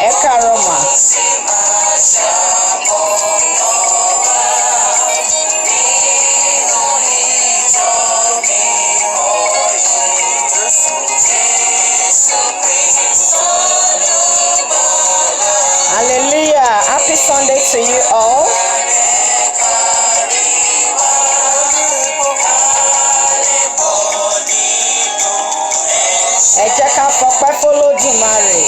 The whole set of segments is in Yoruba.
ẹ káàárọ̀ mà. Hallelujah. Happy Sunday to you all. Ẹ jẹ́ ká fọpẹ́ f'Olódùmarè.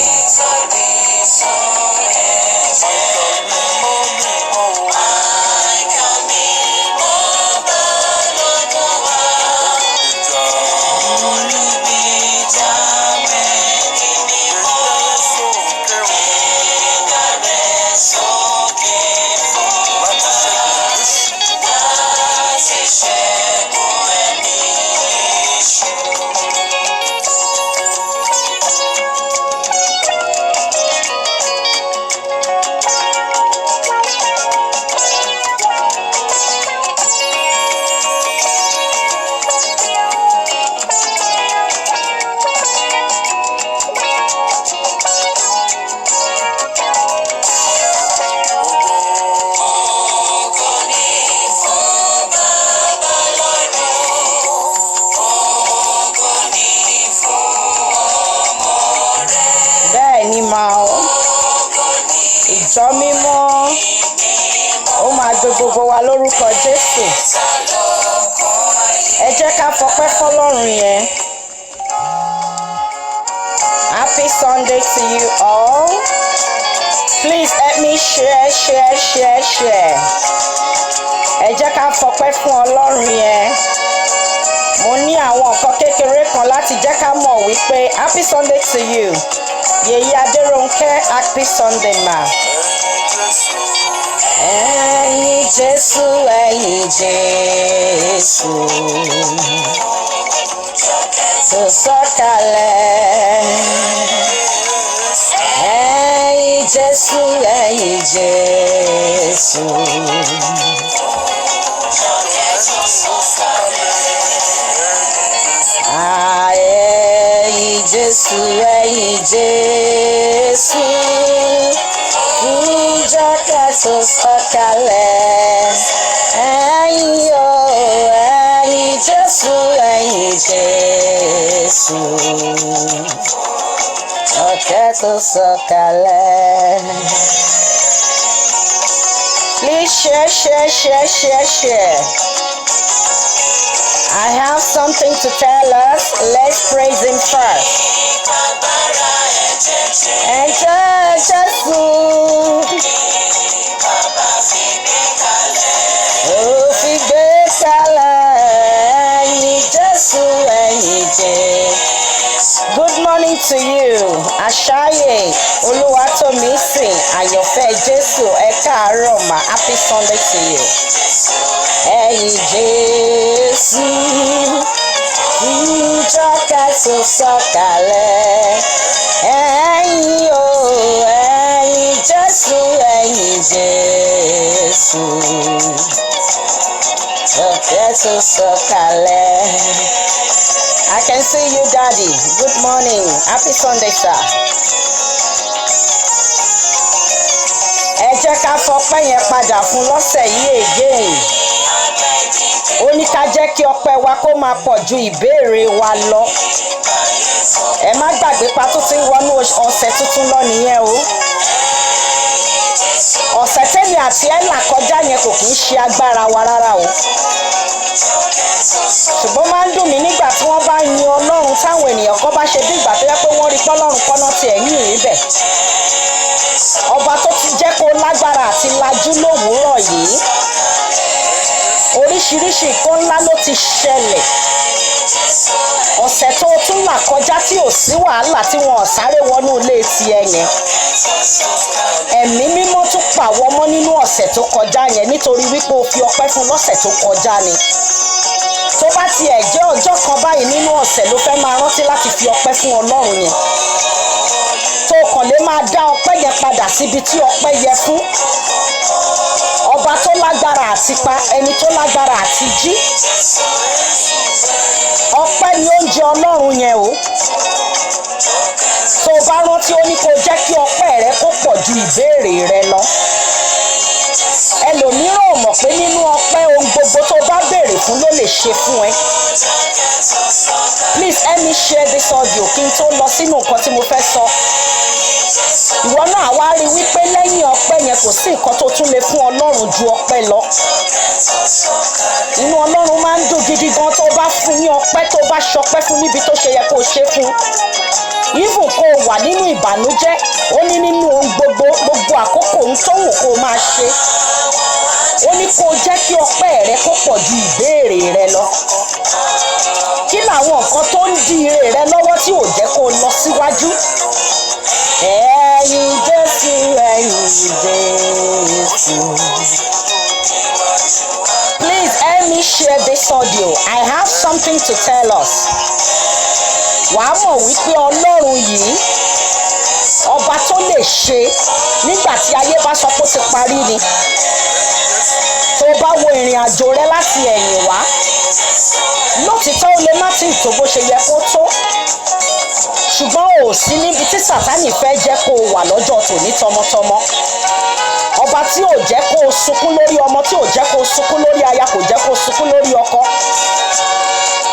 Bẹ́ẹ̀ni máa o, ìjọ mímọ́ ó máa gbé gbogbo wa lórúkọ Jésù. Ẹ jẹ́ ká fọpẹ́ f'Ọlọ́run yẹn. Happy Sunday to you all. Please help me share. Ẹ jẹ́ ká fọpẹ́ fún Ọlọ́run yẹn. Mo ní àwọn nǹkan kékeré kan láti jẹ́ ká mọ̀ wípé Happy Sunday to you. Yèyí Adérónkẹ́, Happy Sunday ma. Ẹ̀yin Jésù, ẹ̀yin Jésù, tó sọ̀kalẹ̀. Ẹ̀yin Jésù, ẹ̀yin Jésù. Ẹ̀yin Jésù, ẹ̀yin Jésù, ìjọ kẹsàn sọ̀kalẹ̀. Ẹ̀yin o, ẹ̀yin Jésù, ẹ̀yin Jésù, ìjọ kẹsàn sọ̀kalẹ̀. Please share. I have something to tell us. Let's praise Him first. Ẹ̀jẹ̀ Jésù, ó fi gbé kalẹ̀. Ẹ̀yin Jésù, ẹ̀yin Jésù. Good morning to you. Àṣàyè Olúwatómísìn, àyànfẹ́ Jésù, ẹ káàárọ̀ mà. Happy Sunday to you. Ẹ̀yin Jésù, ìjọ kẹsàn sọ̀kalẹ̀. Ẹ̀yin o, ẹ̀yin Jésù, ẹ̀yin Jésù, ìjọ kẹsàn sọ̀kalẹ̀. I can see you, Daddy. Good morning. Happy Sunday, sir. Ẹ jẹ́ ká fọpẹ́ yẹn padà fún lọ́sẹ̀ yìí again. Ó ní ká jẹ́ kí ọpẹ́ wa kó máa pọ̀ ju ìbéèrè wa lọ. Ẹ má gbàgbé pa tó ti ń wọnú ọ̀sẹ̀ tuntun lọ nìyẹn o. Ọ̀sẹ̀ tẹ́mi àti ẹ̀ là kọjá yẹn kò kì í ṣe agbára wa rárá o. Ṣùgbọ́n máa ń dùn mí nígbà tí wọ́n bá yin Ọlọ́run táwọn ènìyàn kan bá ṣe bí ìgbà tó yẹ pé wọ́n rí pọ́lọ́run kọ́nà ti ẹ̀yìn níbẹ̀. Ọba tó ti jẹ́ kó lágbára àti lajú lówùúrọ̀ yìí. Oríṣiríṣi nǹkan ńlá ló ti ṣẹlẹ̀. Ọ̀sẹ̀ tó tún là kọjá tí ò sí wàhálà tí wọn ò sáré wọnú ilé tiẹ̀ yẹn. Ẹ̀mí mímọ́ tún pàwọ́ mọ́ nínú ọ̀sẹ̀ tó kọjá yẹn nítorí wípé o fi ọpẹ́ fún lọ́sẹ̀ tó kọjá ni. Tó bá tiẹ̀ jẹ́ ọjọ́ kan báyìí nínú ọ̀sẹ̀ ló fẹ́ máa rántí láti fi ọpẹ́ fún Ọlọ́run yẹn. Tó kàn lè máa dá ọpẹ́ yẹn padà síbi tí ọpẹ́ yẹ fún. Ọba tó lágbára àti pa, ẹni tó lágbára àti jí. Ọpẹ́ ni oúnjẹ Ọlọ́run yẹn o. Tó bá rántí ó ní kó jẹ́ kí ọpẹ́ rẹ kó ju ìbéèrè rẹ lọ. Ẹlòmíràn ò mọ̀ pé nínú ọpẹ́ ohun gbogbo tó bá béèrè fún ló lè ṣe fún ẹ. Please help me share this audio kí n tó lọ sínú nǹkan tí mo fẹ́ sọ. Ìwọ náà wá rí wípé lẹ́yìn ọpẹ́ yẹn kò sí nǹkan tó tún lè fún Ọlọ́run ju ọpẹ́ lọ. Inú Ọlọ́run máa ń dùn gidi gan tó bá fún ní ọpẹ́ tó bá ṣọpẹ́ fún níbi tó ṣe yẹ kó ṣe fún. Even kó o wà nínú ìbànújẹ́ ó ní nínú ohun gbogbo àkókò ohun tó wù kó o máa ṣe. Ó ní kó o jẹ́ kí ọpẹ́ rẹ kó pọ̀ ju ìbéèrè rẹ lọ. Kí làwọn nǹkan tó ń di ire rẹ lọ́wọ́ tí ò jẹ́ kó o lọ síwájú? Ẹ̀yin Jésù, ẹ̀yin Jésù. Please help me share this audio. I have something to tell us. Wàá mọ̀ wípé Ọlọ́run yìí ọba tó lè ṣe nígbà tí ayé bá sọ pé ó ti parí ni. Tó bá wo ìrìn àjò rẹ láti ẹ̀yìn wá, lótìtọ́ ó lè má tí ì tó bó ṣe yẹ kó tó. Ṣùgbọ́n ò sí níbi tí Sátánì fẹ́ jẹ́ kó o wà lọ́jọ́ tòní tọmọtọmọ. Ọba tí ò jẹ́ kó o sunkún lórí ọmọ, tí ò jẹ́ kó o sunkún lórí aya, kò jẹ́ kó o sunkún lórí ọkọ.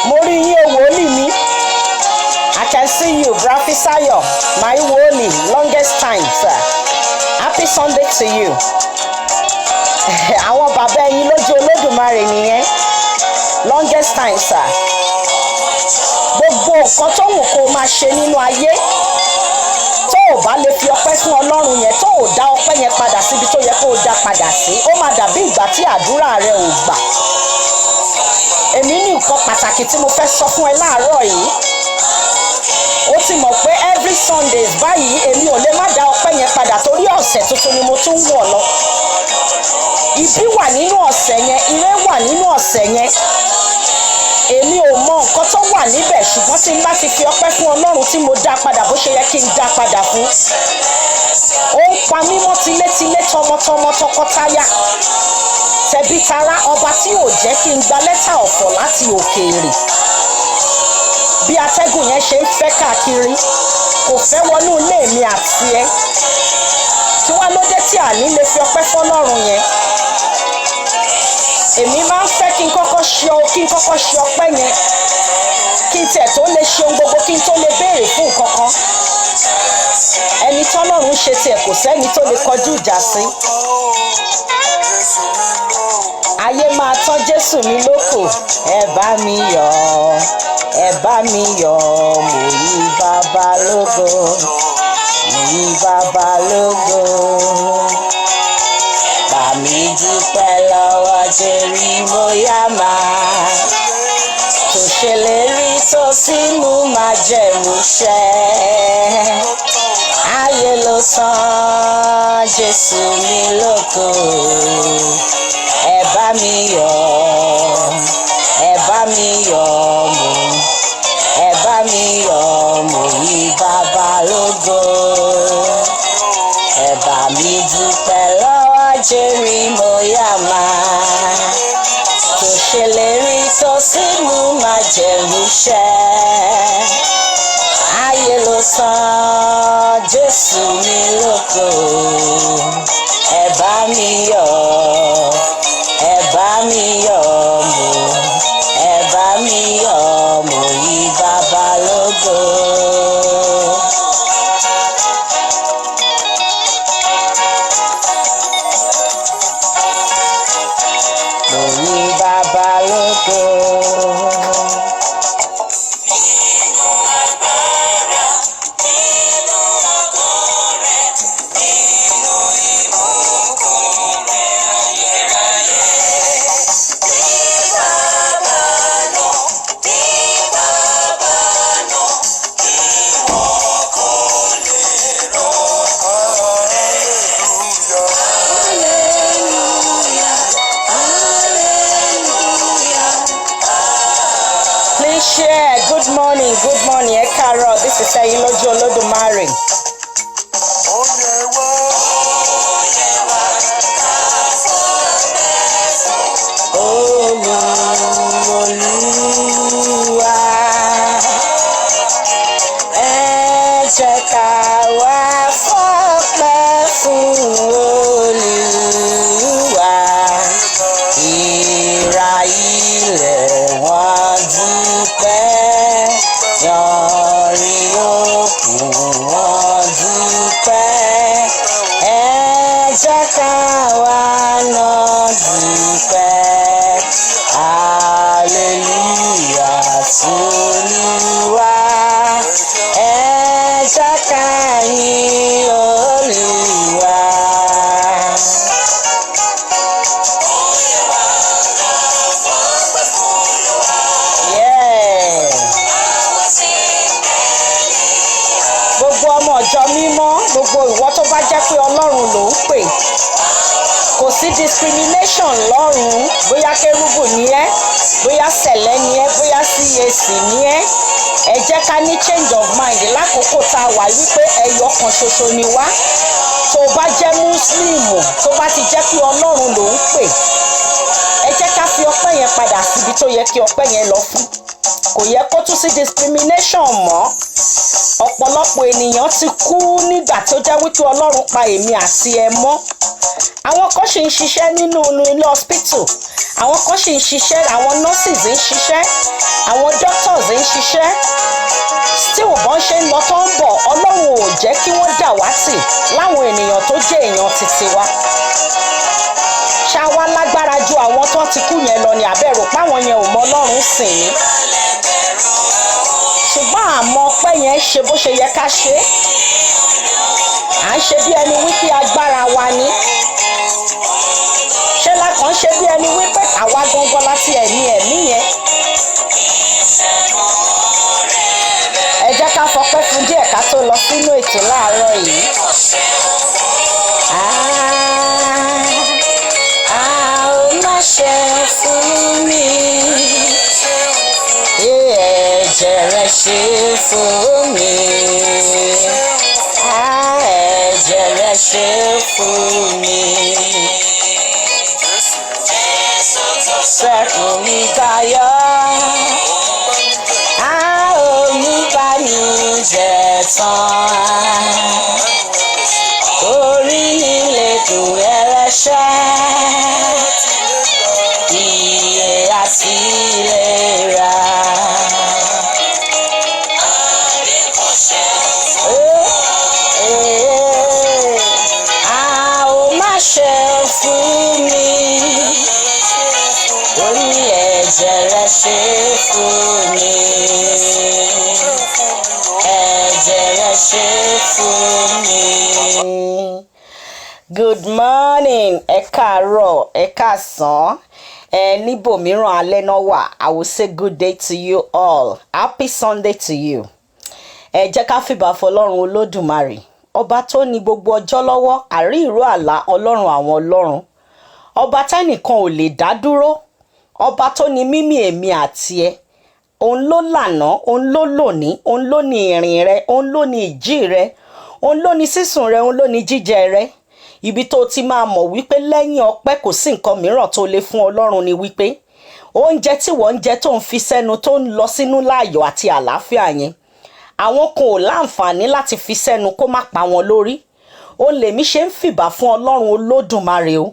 Mo rí yín o wòlíì mi. I can see you, Brafisayo, my wòlíì, longest time, sir. Happy Sunday to you. Àwọn bàbá ẹ̀yin lójú Olódùmarè nìyẹn. Longest time, sir. Gbogbo nǹkan tó wù kó o máa ṣe nínú ayé tó o bá lè fi ọpẹ́ fún Ọlọ́run yẹn, tó o dá ọpẹ́ yẹn padà síbi tó yẹ kó o dá padà sí, ó máa dàbí ìgbà tí àdúrà rẹ ò gbà. Èmi ní nǹkan pàtàkì tí mo fẹ́ sọ fún ẹ láàárọ̀ yìí. Ó ti mọ̀ pé every Sundays báyìí èmi ò lè má dá ọpẹ́ yẹn padà torí ọ̀sẹ̀ tuntun ni mo tún wọ̀ lọ. Ibi wà nínú ọ̀sẹ̀ yẹn, ire wà nínú ọ̀sẹ̀ yẹn. Èmi ò mọ nǹkan tó wà níbẹ̀, ṣùgbọ́n tí n bá ti fi ọpẹ́ fún Ọlọ́run tí mo dá padà bó ṣe yẹ kí n dá padà fún. Ó ń pa mí mọ́ tilétilé, tọmọtọmọ, tọkọtaya, tẹbí tará, ọba tí ò jẹ́ kí n gba lẹ́tà ọ̀fọ̀ láti òkèèrè. Bí atẹ́gùn yẹn ṣe ń fẹ́ káàkiri, kò fẹ́ wọnú ilé mi àti ẹ. Kí wá ló dé tí àní lè fi ọpẹ́ fọ́lọ́run yẹn? Èmi máa ń fẹ́ kí n kọ́kọ́ ṣe ọpẹ́ yẹn, kí n tiẹ̀ tó lè ṣe ohun gbogbo, kí n tó lè béèrè fún nǹkan kan. Ẹni tọ́lọ́run ṣe tiẹ̀ kò sẹ́ni tó lè kọjú ìjà sí. Ayé máa tán Jésù mi lóko, ẹ bá mi yọ̀, ẹ bá mi yọ̀, mo yí Bàbá lógo, mo yí Bàbá lógo. Bá mi dúpẹ́ lọ́wọ́ Jerimóyàmá tó ṣèlérí tó sì mú májẹ̀mú ṣẹ. Ayé ló tán Jésù mi lógo, ẹ bá mi yọ̀, ẹ bá mi yọ̀, ẹ bá mi yọ̀, mo yí Bàbá lógo. Ẹ bá mi dúpẹ́ lọ́wọ́ Jerimóyàmá tó ṣèlérí tó sì mú májẹ̀mú ṣẹ. Ayé ló tán Jésù mi lógo, ẹ bá mi yọ̀, ẹ bá mi yọ̀, ẹ bá mi yọ̀, mo yí Bàbá lógo. Mo yí Bàbá lógo. Share. Good morning, ẹ káàárọ̀. This is ẹ̀yin lójú Olódùmarè. Olúwa, ẹ jẹ́ ká wá fọ́pẹ́ fún. pé ọlọ́run ló ń pè kò sí discrimination lọ́run bóyá kérúbù ni ẹ́ bóyá sẹ̀lẹ̀ ni ẹ́ bóyá CAC ni ẹ́ ẹ jẹ́ ká ní change of mind lákòókò tá a wà wípé ẹyọ kan ṣoṣo ni wá tó bá jẹ́ múslíìmù tó bá ti jẹ́ pé ọlọ́run ló ń pè ẹ jẹ́ ká fi ọpẹ́ yẹn padà síbi tó yẹ kí ọpẹ́ yẹn lọ fún kò yẹ kó tún sí discrimination mọ́ ọ̀pọ̀lọpọ̀ ènìyàn ti kú nígbà tó jẹ́ wípé ọlọ́run pa èmi àti ẹ mọ́ àwọn kan ṣì ń ṣiṣẹ́ nínú ilé hospital àwọn kan ṣì ń ṣiṣẹ́ àwọn nurses ń ṣiṣẹ́ àwọn doctors ń ṣiṣẹ́ still bọ́n ṣe ń lọ tó ń bọ̀ ọlọ́run ò jẹ́ kí wọ́n dàwátì láwọn ènìyàn tó jẹ́ èèyàn títí wa ṣáwá lágbára ju àwọn tó ti kú yẹn lọ ní àbẹ̀rù páwọn yẹn ò mọ ọlọ́run sìn ní ṣùgbọ́n àmọ́ ọpẹ́ yẹn ṣe bó ṣe yẹ ká ṣe à ń ṣe bí ẹni wípé agbára wa ni ṣé lákàn ṣe bí ẹni wípé àwa gangan láti ẹ̀mí yẹn ẹ jẹ́ ká fọpẹ́ fún díẹ̀ ká tó lọ sínú ètò láàárọ̀ yìí. Ṣe fún mi ẹ̀jẹ̀ rẹ̀ ṣe fún mi ẹ̀jẹ̀ rẹ̀ ṣe fún mi sẹ́kùn mi dayọ̀ omi bá mi jẹ tán orí mi lè dùn ẹlẹ́ṣẹ̀. Iye àti ìlera. A ò má ṣe fún mi. Orí ẹ̀jẹ̀ rẹ̀ ṣe fún mi. Ẹ̀jẹ̀ rẹ̀ ṣe fún mi. Good morning, ẹ káàárọ̀, ẹ káàsán. Níbòmíràn alẹ́ náà wà. I will say good day to you all. Happy Sunday to you. Ẹ jẹ́ ká fìbà fọlọ́run olódùmarè. Ọba tó ní gbogbo ọjọ́ lọ́wọ́, àrí ìró àlá ọlọ́run àwọn ọlọ́run. Ọba tẹ́nìkan ò lè dá dúró. Ọba tó ní mímí èmi àti ẹ. Òun ló lànà, òun ló lónìí, òun ló ní ìrìn rẹ, òun ló ní ìjí rẹ, òun ló ní sísùn rẹ, òun ló ní jíjẹ rẹ. Ibi tó ti máa mọ̀ wípé lẹ́yìn ọpẹ́ kò sí nǹkan mìíràn tó lè fún ọlọ́run ni wípé oúnjẹ tí wọ́n ń jẹ tó ń fi sẹ́nu tó ń lọ sínú láàyò àti àlàáfíà yẹn àwọn kan ò láǹfààní láti fi sẹ́nu kó má pa wọn lórí ó lèmi ṣe ń fìbà fún ọlọ́run olódùmarè o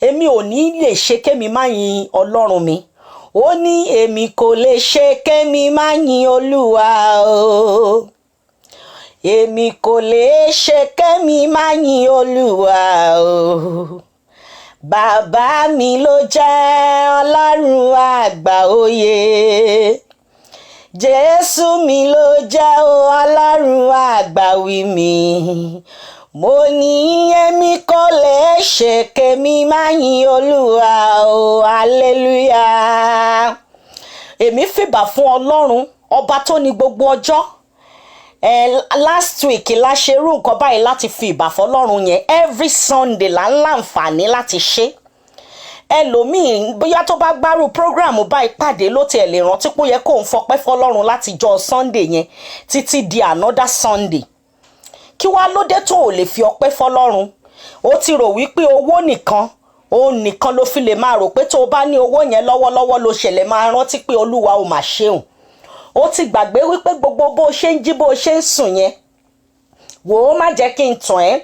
èmi ò ní lè ṣe kémi má yin ọlọ́run mi ó ní èmi kò lè ṣe kémi má yin olúwa o. Èmi kò lè ṣe kẹ́mi má yin olúwa o. Bàbá mi ló jẹ́ ọlọ́run àgbà òye. Jésù mi ló jẹ́ ọlọ́run àgbà wí mi. Mo ní èmi kò lè ṣe kẹ́mi má yin olúwa o. Hallelujah. Èmi fìbà fún ọlọ́run ọba tó ní gbogbo ọjọ́. Last week la ṣe irú nǹkan báyìí láti fi ìbà fọ́lọ́run yẹn every Sunday là ń láǹfààní láti ṣe ẹlòmíì bóyá tó bá gbárù prógráàmù báyìí pàdé ló tiẹ̀ lè rántí pé ó yẹ kó ń fọpẹ́ fọ́lọ́run láti jọ Sunday yẹn títí di another Sunday kí wá lóde tó ò lè fi ọpẹ́ fọ́lọ́run ó ti rò wípé owó nìkan òun nìkan ló fi lè máa rò pé tó o bá ní owó yẹn lọ́wọ́lọ́wọ́ ló ṣẹlẹ̀ máa rántí pé olúwa ò mà ṣeun ó ti gbàgbé wípé gbogbo bó ṣe ń jí bó ṣe ń sùn yẹn wò ó má jẹ́ kí n tàn ẹ́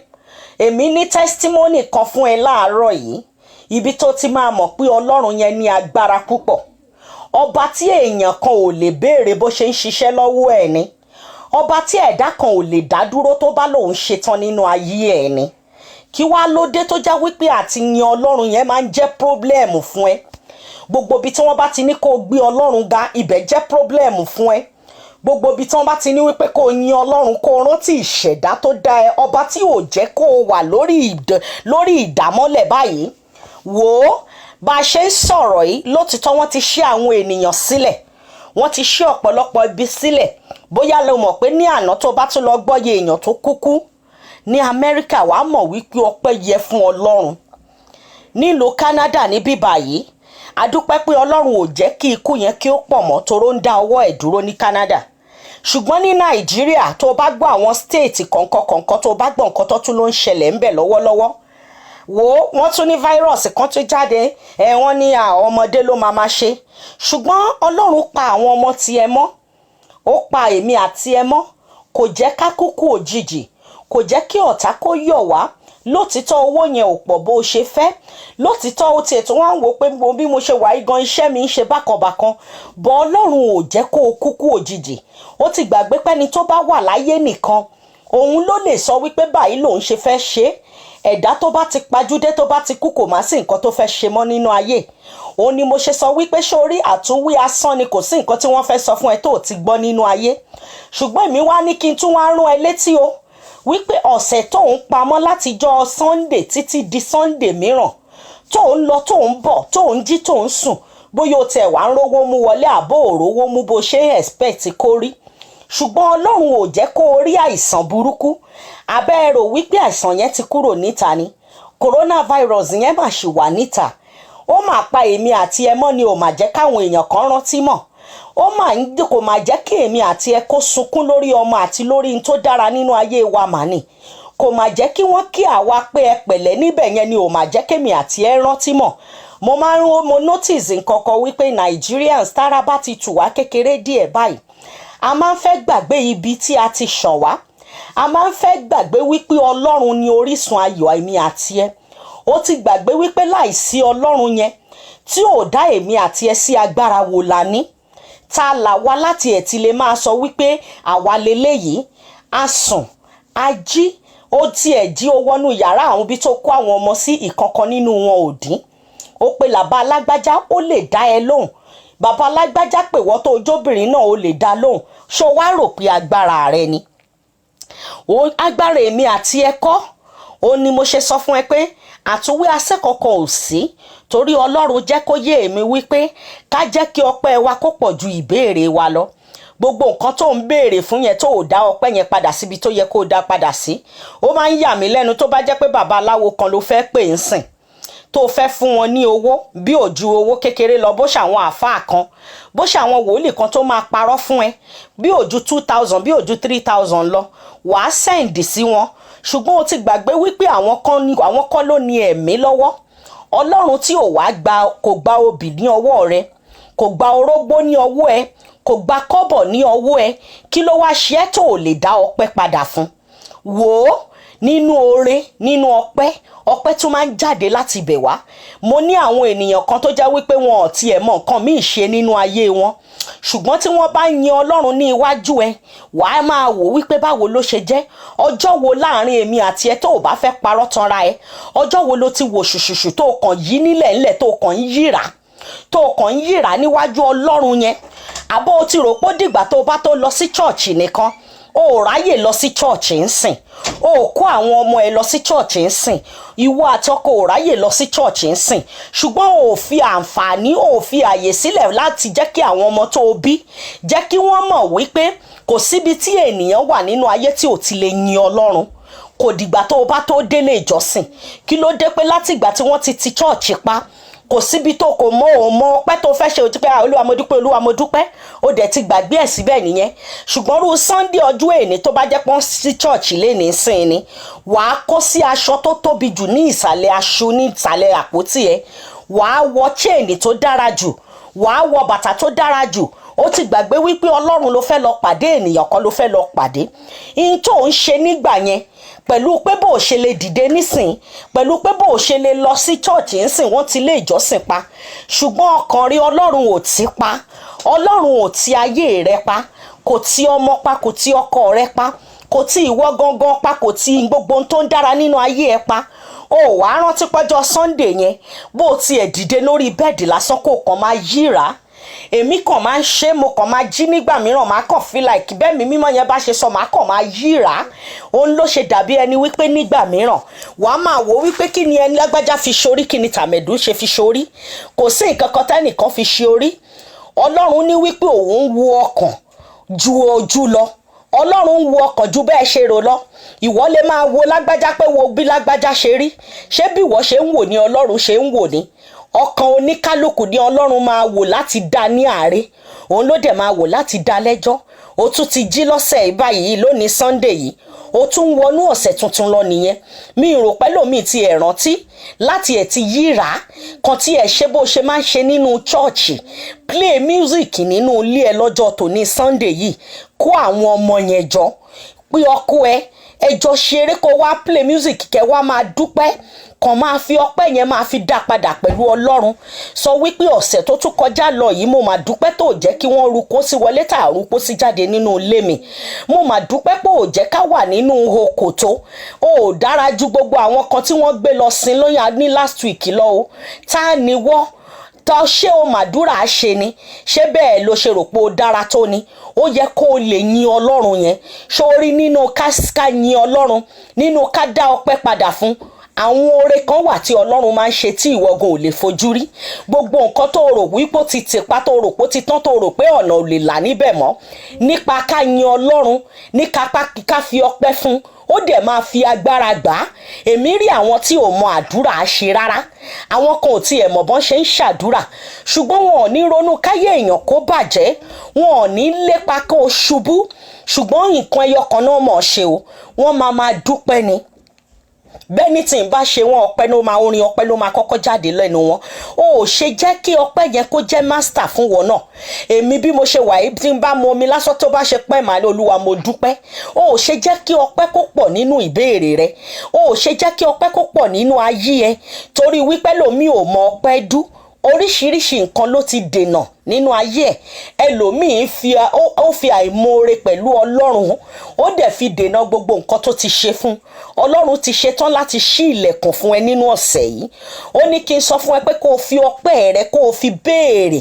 èmi ní testimony kan fún ẹ láàárọ̀ yìí ibi tó ti máa mọ̀ pé ọlọ́run yẹn ní agbára púpọ̀ ọba tí èèyàn kan ò lè béèrè bó ṣe ń ṣiṣẹ́ lọ́wọ́ ẹ̀ ni ọba tí ẹ̀dá kan ò lè dá dúró tó bá lòun ṣetán nínú ayé ẹ̀ ni kí wá lóde tó já wípé àti yin ọlọ́run yẹn máa ń jẹ́ problem fún ẹ gbogbo ibi tí wọ́n bá ti ní kó gbé ọlọ́run ga ibẹ̀ jẹ́ problem fún ẹ gbogbo ibi tí wọ́n bá ti ní wípé kó yin ọlọ́run kó rántí ìṣẹ̀dá tó dá ẹ ọba tí ò jẹ́ kó wà lórí ìdámọ́lẹ̀ báyìí wò ó bá a ṣe ń sọ̀rọ̀ yìí lótìtọ́ wọ́n ti ṣí àwọn ènìyàn sílẹ̀ wọ́n ti ṣí ọ̀pọ̀lọpọ̀ ibi sílẹ̀ bóyá ló mọ̀ pé ní àná tó bá tún lọ gbọ́yè èèyàn tó kúkú ní Amẹ́ríkà wàá mọ̀ wípé ọpẹ́ yẹ fún Ọlọ́run. Nílùú Canada ní bíbá yìí adúpẹ́ pé Ọlọ́run ò jẹ́ kí ikú yẹn kí ó pọ̀ mọ́ toró ń dá ọwọ́ ẹ̀ dúró ní Canada. Ṣùgbọ́n ní Nàìjíríà tó bá gbọ́ àwọn stéètì kọ̀ọ̀kan tó bá gbọ́ nǹkan tó tún ló ń ṣẹlẹ̀ ńbẹ̀ lọ́wọ́lọ́wọ́ wọ́n tún ní fáírọ̀sì kan tó jáde wọ́n ní ọmọdé ló máa ṣe. Ṣùgbọ́n Ọlọ́run pa àwọn ọmọ tiẹ̀ mọ́, ó pa èmi àti ẹ mọ́, kò jẹ́ ká kúkú òjijì, kò jẹ́ kí ọ̀tá kó yọ̀ wá. Lótìtọ́ owó yẹn ò pọ̀ bó ṣe fẹ́, lótìtọ́ ó tiẹ̀ tó wá ń wò pé bí mo ṣe wà igan iṣẹ́ mi ń ṣe bákanbàkan, bọ́ Ọlọ́run ò jẹ́ kó o kúkú òjijì. Ó ti gbàgbé pẹ́ni tó bá wà láyé nìkan òun ló lè sọ wípé báyìí lòun ṣe fẹ́ ṣe. Ẹ̀dá tó bá ti pajúdé tó bá ti kú kò má sí nǹkan tó fẹ́ ṣe mọ́ nínú ayé. Òun ni mo ṣe sọ wípé sórí àtúnwí asán ni, kò sí nǹkan tí wọ́n fẹ́ sọ fún ẹ tó ti gbọ́ nínú ayé. Ṣùgbọ́n èmi wá ní kí n tún wá rán ẹ létí o wípé ọ̀sẹ̀ tó ń pamọ́ látijọ́ Sunday títí di Sunday mìíràn, tó ń lọ tó ń bọ̀ tó ń jí tó ń sùn, bóyá o tẹ̀ wá ń rówó mú wọlé àbó òrówó mú bó ṣe expect kó rí. Ṣùgbọ́n Ọlọ́run ò jẹ́ kó o rí àìsàn burúkú. Abẹ́ rò wípé àìsàn yẹn ti kúrò níta ni, coronavirus yẹn mà ṣì wà níta. Ó mà pa èmi àti ẹ mọ́ ni ò mà jẹ́ káwọn èèyàn kan rántí mọ́. Ó mà kò mà jẹ́ kí èmi àti ẹ kó sunkún lórí ọmọ àti lórí n tó dára nínú ayé wa mà ní. Kò mà jẹ́ kí wọ́n kí àwa pé ẹ pẹ̀lẹ́ níbẹ̀ yẹn ni ò mà jẹ́ kémi àti ẹ rántí mọ́. Mo notice nǹkan kan wípé Nigerians tára bá ti tù wá kékeré díẹ̀ báyìí, a máa ń fẹ́ gbàgbé ibi tí a ti ṣàn wá. A máa ń fẹ́ gbàgbé wípé Ọlọ́run ni orísun ayọ̀ èmi àti ẹ. Ó ti gbàgbé wípé láìsí Ọlọ́run yẹn tí ò dá èmi àti ẹ sí agbára wo la ní. Ta là wá láti ẹ̀ ti lè máa sọ wípé àwa leléyìí, a sùn, a jí, ó tiẹ̀ jí ó wọnú yàrá àwọn bí tó kó àwọn ọmọ sí ìkankan nínú wọn ò dín. Ó pe làbá alágbájá ó lè dá ẹ lóhùn. Bàbá alágbájá pè wọ́n tó ojóbìnrin náà ó lè dá lóhùn. Ṣó wá rò pé agbára rẹ ni? Agbára èmi àti ẹ kọ́. Ó ní mo ṣe sọ fún ẹ pé àtúnwí asẹ́ kankan ò sí, torí Ọlọ́run jẹ́ kó yé èmi wípé ká jẹ́ kí ọpẹ́ wa kó pọ̀ ju ìbéèrè wa lọ. Gbogbo nǹkan tó ń béèrè fún yẹn tó ò dá ọpẹ́ yẹn padà síbi tó yẹ kó dá padà sí. Ó máa ń yà mí lẹ́nu tó bá jẹ́ pé bàbá aláwo kan ló fẹ́ pè ń sìn, tó fẹ́ fún wọn ní owó bí ò ju owó kékeré lọ, bó ṣàwọn àfáà kan, bó ṣàwọn wòlíì kan tó máa parọ́ fún ẹ bí ò ju 2,000 bí ò ju 3,000 lọ, wàá sẹ́ǹdì sí wọn. Ṣùgbọ́n o ti gbàgbé wípé àwọn kan ló ní ẹ̀mí lọ́wọ́. Ọlọ́run tí ò wá kò gba obì ní ọwọ́ rẹ, kò gba orógbó ní ọwọ́ ẹ, kò gba kọ́bọ̀ ní ọwọ́ ẹ, kí ló wá ṣe ẹ́ tó ò lè dá ọpẹ́ padà fún? Wò ó, nínú oore, nínú ọpẹ́ tún máa ń jáde láti ibẹ̀ wá. Mo ní àwọn ènìyàn kan tó jẹ́ wípé wọn ò tiẹ̀ mọ nǹkan míì ṣe nínú ayé wọn, ṣùgbọ́n tí wọ́n bá yin Ọlọ́run ní iwájú ẹ, wàá máa wò wípé báwo ló ṣe jẹ́. Ọjọ́ wo láàrin èmi àti ẹ tó ò bá fẹ́ parọ́ tanra ẹ, ọjọ́ wo ló ti wò ṣùṣùṣù tó kàn yí nílẹ̀ tó kàn ń yíra níwájú Ọlọ́run yẹn? Àbó o ti rò pé dìgbà tó bá tó lọ sí chọ́ọ̀chì nìkan? O ò ráyè lọ sí chọ́ọ̀chì ń sìn, o ò kó àwọn ọmọ ẹ lọ sí chọ́ọ̀chì ń sìn, ìwọ àti ọkọ ò ráyè lọ sí chọ́ọ̀chì ń sìn. Ṣùgbọ́n o ò fi àǹfààní, o ò fi àyè sílẹ̀ láti jẹ́ kí àwọn ọmọ tó o bí jẹ́ kí wọ́n mọ̀ wípé kò síbi tí ènìyàn wà nínú ayé tí ò ti lè yin Ọlọ́run. Kò dìgbà tó o bá tó délé ìjọsìn. Kí ló dé pé láti ìgbà tí wọ́n ti chọ́ọ̀chì pa, kò síbi tó kò mọ ọpẹ́ tó fẹ́ ṣe o ti pé Olúwa mo dúpẹ́, Olúwa mo dúpẹ́, ó dẹ̀ ti gbàgbé ẹ̀ síbẹ̀ nìyẹn. Ṣùgbọ́n rú Sunday ọjọ́ èní tó bá jẹ́ pọ́n sí church lénìí sìn ni, wàá kó sí aṣọ tó tóbi jù ní ìsàlẹ̀ aṣọ ní ìsàlẹ̀ àpótí ẹ, wàá wọ chain tó dára jù, wàá wọ bàtà tó dára jù. Ó ti gbàgbé wípé Ọlọ́run ló fẹ́ lọ pàdé, ènìyàn kan ló fẹ́ lọ pàdé. Ihun tó ń ṣe nígbà yẹn, pẹ̀lú pé bó ṣe lè dìde nísìn, pẹ̀lú pé bó ṣe lè lọ sí chọ́ọ̀chì nísìn, wọ́n ti lé ìjọsìn pa. Ṣùgbọ́n ọkàn rí Ọlọ́run ò ti pa, Ọlọ́run ò ti ayé rẹ pa, kò ti ọmọ pa, kò ti ọkọ rẹ pa, kò ti ìwọ gangan pa, kò ti gbogbo ohun tó ń dára nínú ayé ẹ pa. O wàá rántí pọ́jọ́ Sunday yẹn bó tiẹ̀ dìde lórí bẹ́ẹ̀dì lásán kó kàn máa yíra. Èmi kàn máa ń ṣe, mo kàn máa jí nígbà mìíràn, máa kàn feel like bẹ́ẹ̀ mi mímọ́ yẹn bá ṣe sọ, máa kàn máa yíra. Òun ló ṣe dàbí ẹni wípé nígbà mìíràn wàá máa wò wípé kí ni ẹni lágbájá fi ṣorí, kí ni tàmẹ̀dù ṣe fi ṣorí. Kò sí nǹkan kan tẹ́nìkan fi ṣe orí. Ọlọ́run ní wípé òun wo ọkàn ju ojú lọ. Ọlọ́run ń wo ọkàn ju bẹ́ẹ̀ ṣe rò lọ. Ìwọ lè máa wo lágbájá pé wo bí lágbájá ṣe rí, ṣé bí ìwọ ṣe ń wò ni Ọlọ́run ṣe ń wò ni? Ọkàn oníkálukú ni Ọlọ́run máa wò láti dá ní àárẹ̀, òun ló dẹ̀ máa wò láti dá lẹ́jọ́. Ó tún ti jí lọ́sẹ̀ báyìí lónìí Sunday yìí, ó tún wọnú ọ̀sẹ̀ tuntun lọ nìyẹn. Mi rò pé lómi ti ẹ̀ rántí láti ẹ̀ ti yíra kan tí ẹ̀ ṣe bó ṣe máa ń ṣe nínú chọ́ọ̀chì, play music nínú ilé ẹ lọ́jọ́ tòní Sunday yìí, kó àwọn ọmọ yẹn jọ pé ọkọ ẹjọ́ ṣeré kó wá play music kẹ wá máa dúpẹ́, kàn máa fi ọpẹ́ yẹn máa fi dá padà pẹ̀lú Ọlọ́run. Sọ wípé ọ̀sẹ̀ tó tún kọjá lọ yìí mo máa dúpẹ́ tó jẹ́ kí wọ́n rúkó sí wọlé tà rúkó sí jáde nínú ilé mi. Mo máa dúpẹ́ pé ò jẹ́ ká wà nínú okòtó. Ó dára ju gbogbo àwọn kan tí wọ́n gbé lọ sin lóyún ní last week lọ o. Ta ni wọ́? Tọ́ ṣé o màdúrà ṣe ni? Ṣé bẹ́ẹ̀ ló ṣe rò pé ó dára tó ni? Ó yẹ kó o lè yin Ọlọ́run yẹn. Ṣorí nínú ká yin Ọlọ́run, nínú ká dá ọpẹ́ padà fún. Àwọn oore kan wà tí Ọlọ́run máa ń ṣe tí ìwọ̀gùn ò lè fojú rí. Gbogbo nǹkan tó rò wípé ó ti tìpa, tó rò pé ó ti tán, tó rò pé ọ̀nà ò lè là níbẹ̀ mọ́. Nípa ká yin Ọlọ́run, ní ká fi ọpẹ́ fún, ó dẹ̀ máa fi agbára gbà á. Èmi rí àwọn tí ò mọ àdúrà ṣe rárá. Àwọn kan ò tiẹ̀ mọ̀ bọ́n ṣe ń ṣàdúrà. Ṣùgbọ́n wọn ò ní ronú káyé èèyàn kó bàjẹ́. Wọn ò ní lépa kó ṣubú. Ṣùgbọ́n nǹkan ẹyọ kan náà mọ̀ ṣe o. Wọ́n máa dúpẹ́ ni. Bẹ́ẹ̀ni tí ń bá ṣe wọn ọpẹ́ ló máa orin ọpẹ́ ló máa kọ́kọ́ jáde lẹ́nu wọn. Ó ṣe jẹ́ kí ọpẹ́ yẹn kó jẹ́ master fún wọn náà. Èmi bí mo ṣe wà yìí tí ń bá mu omi lásán tó bá ṣe pẹ́ màá ní Olúwa mo dúpẹ́. Ó ṣe jẹ́ kí ọpẹ́ kó pọ̀ nínú ìbéèrè rẹ. Ó ṣe jẹ́ kí ọpẹ́ kó pọ̀ nínú ayé ẹ. Torí wípé lòmí ò mọ ọpẹ́ dú. Oríṣiríṣi nǹkan ló ti dènà nínú ayé ẹ̀. Ẹlòmíì fi àìmoore pẹ̀lú Ọlọ́run, ó dẹ̀ fi dènà gbogbo nǹkan tó ti ṣe fún. Ọlọ́run ti ṣe tán láti ṣí ilẹ̀kùn fún ẹ nínú ọ̀sẹ̀ yìí. Ó ní kí n sọ fún ẹ pé kó o fi ọpẹ́ rẹ kó o fi béèrè.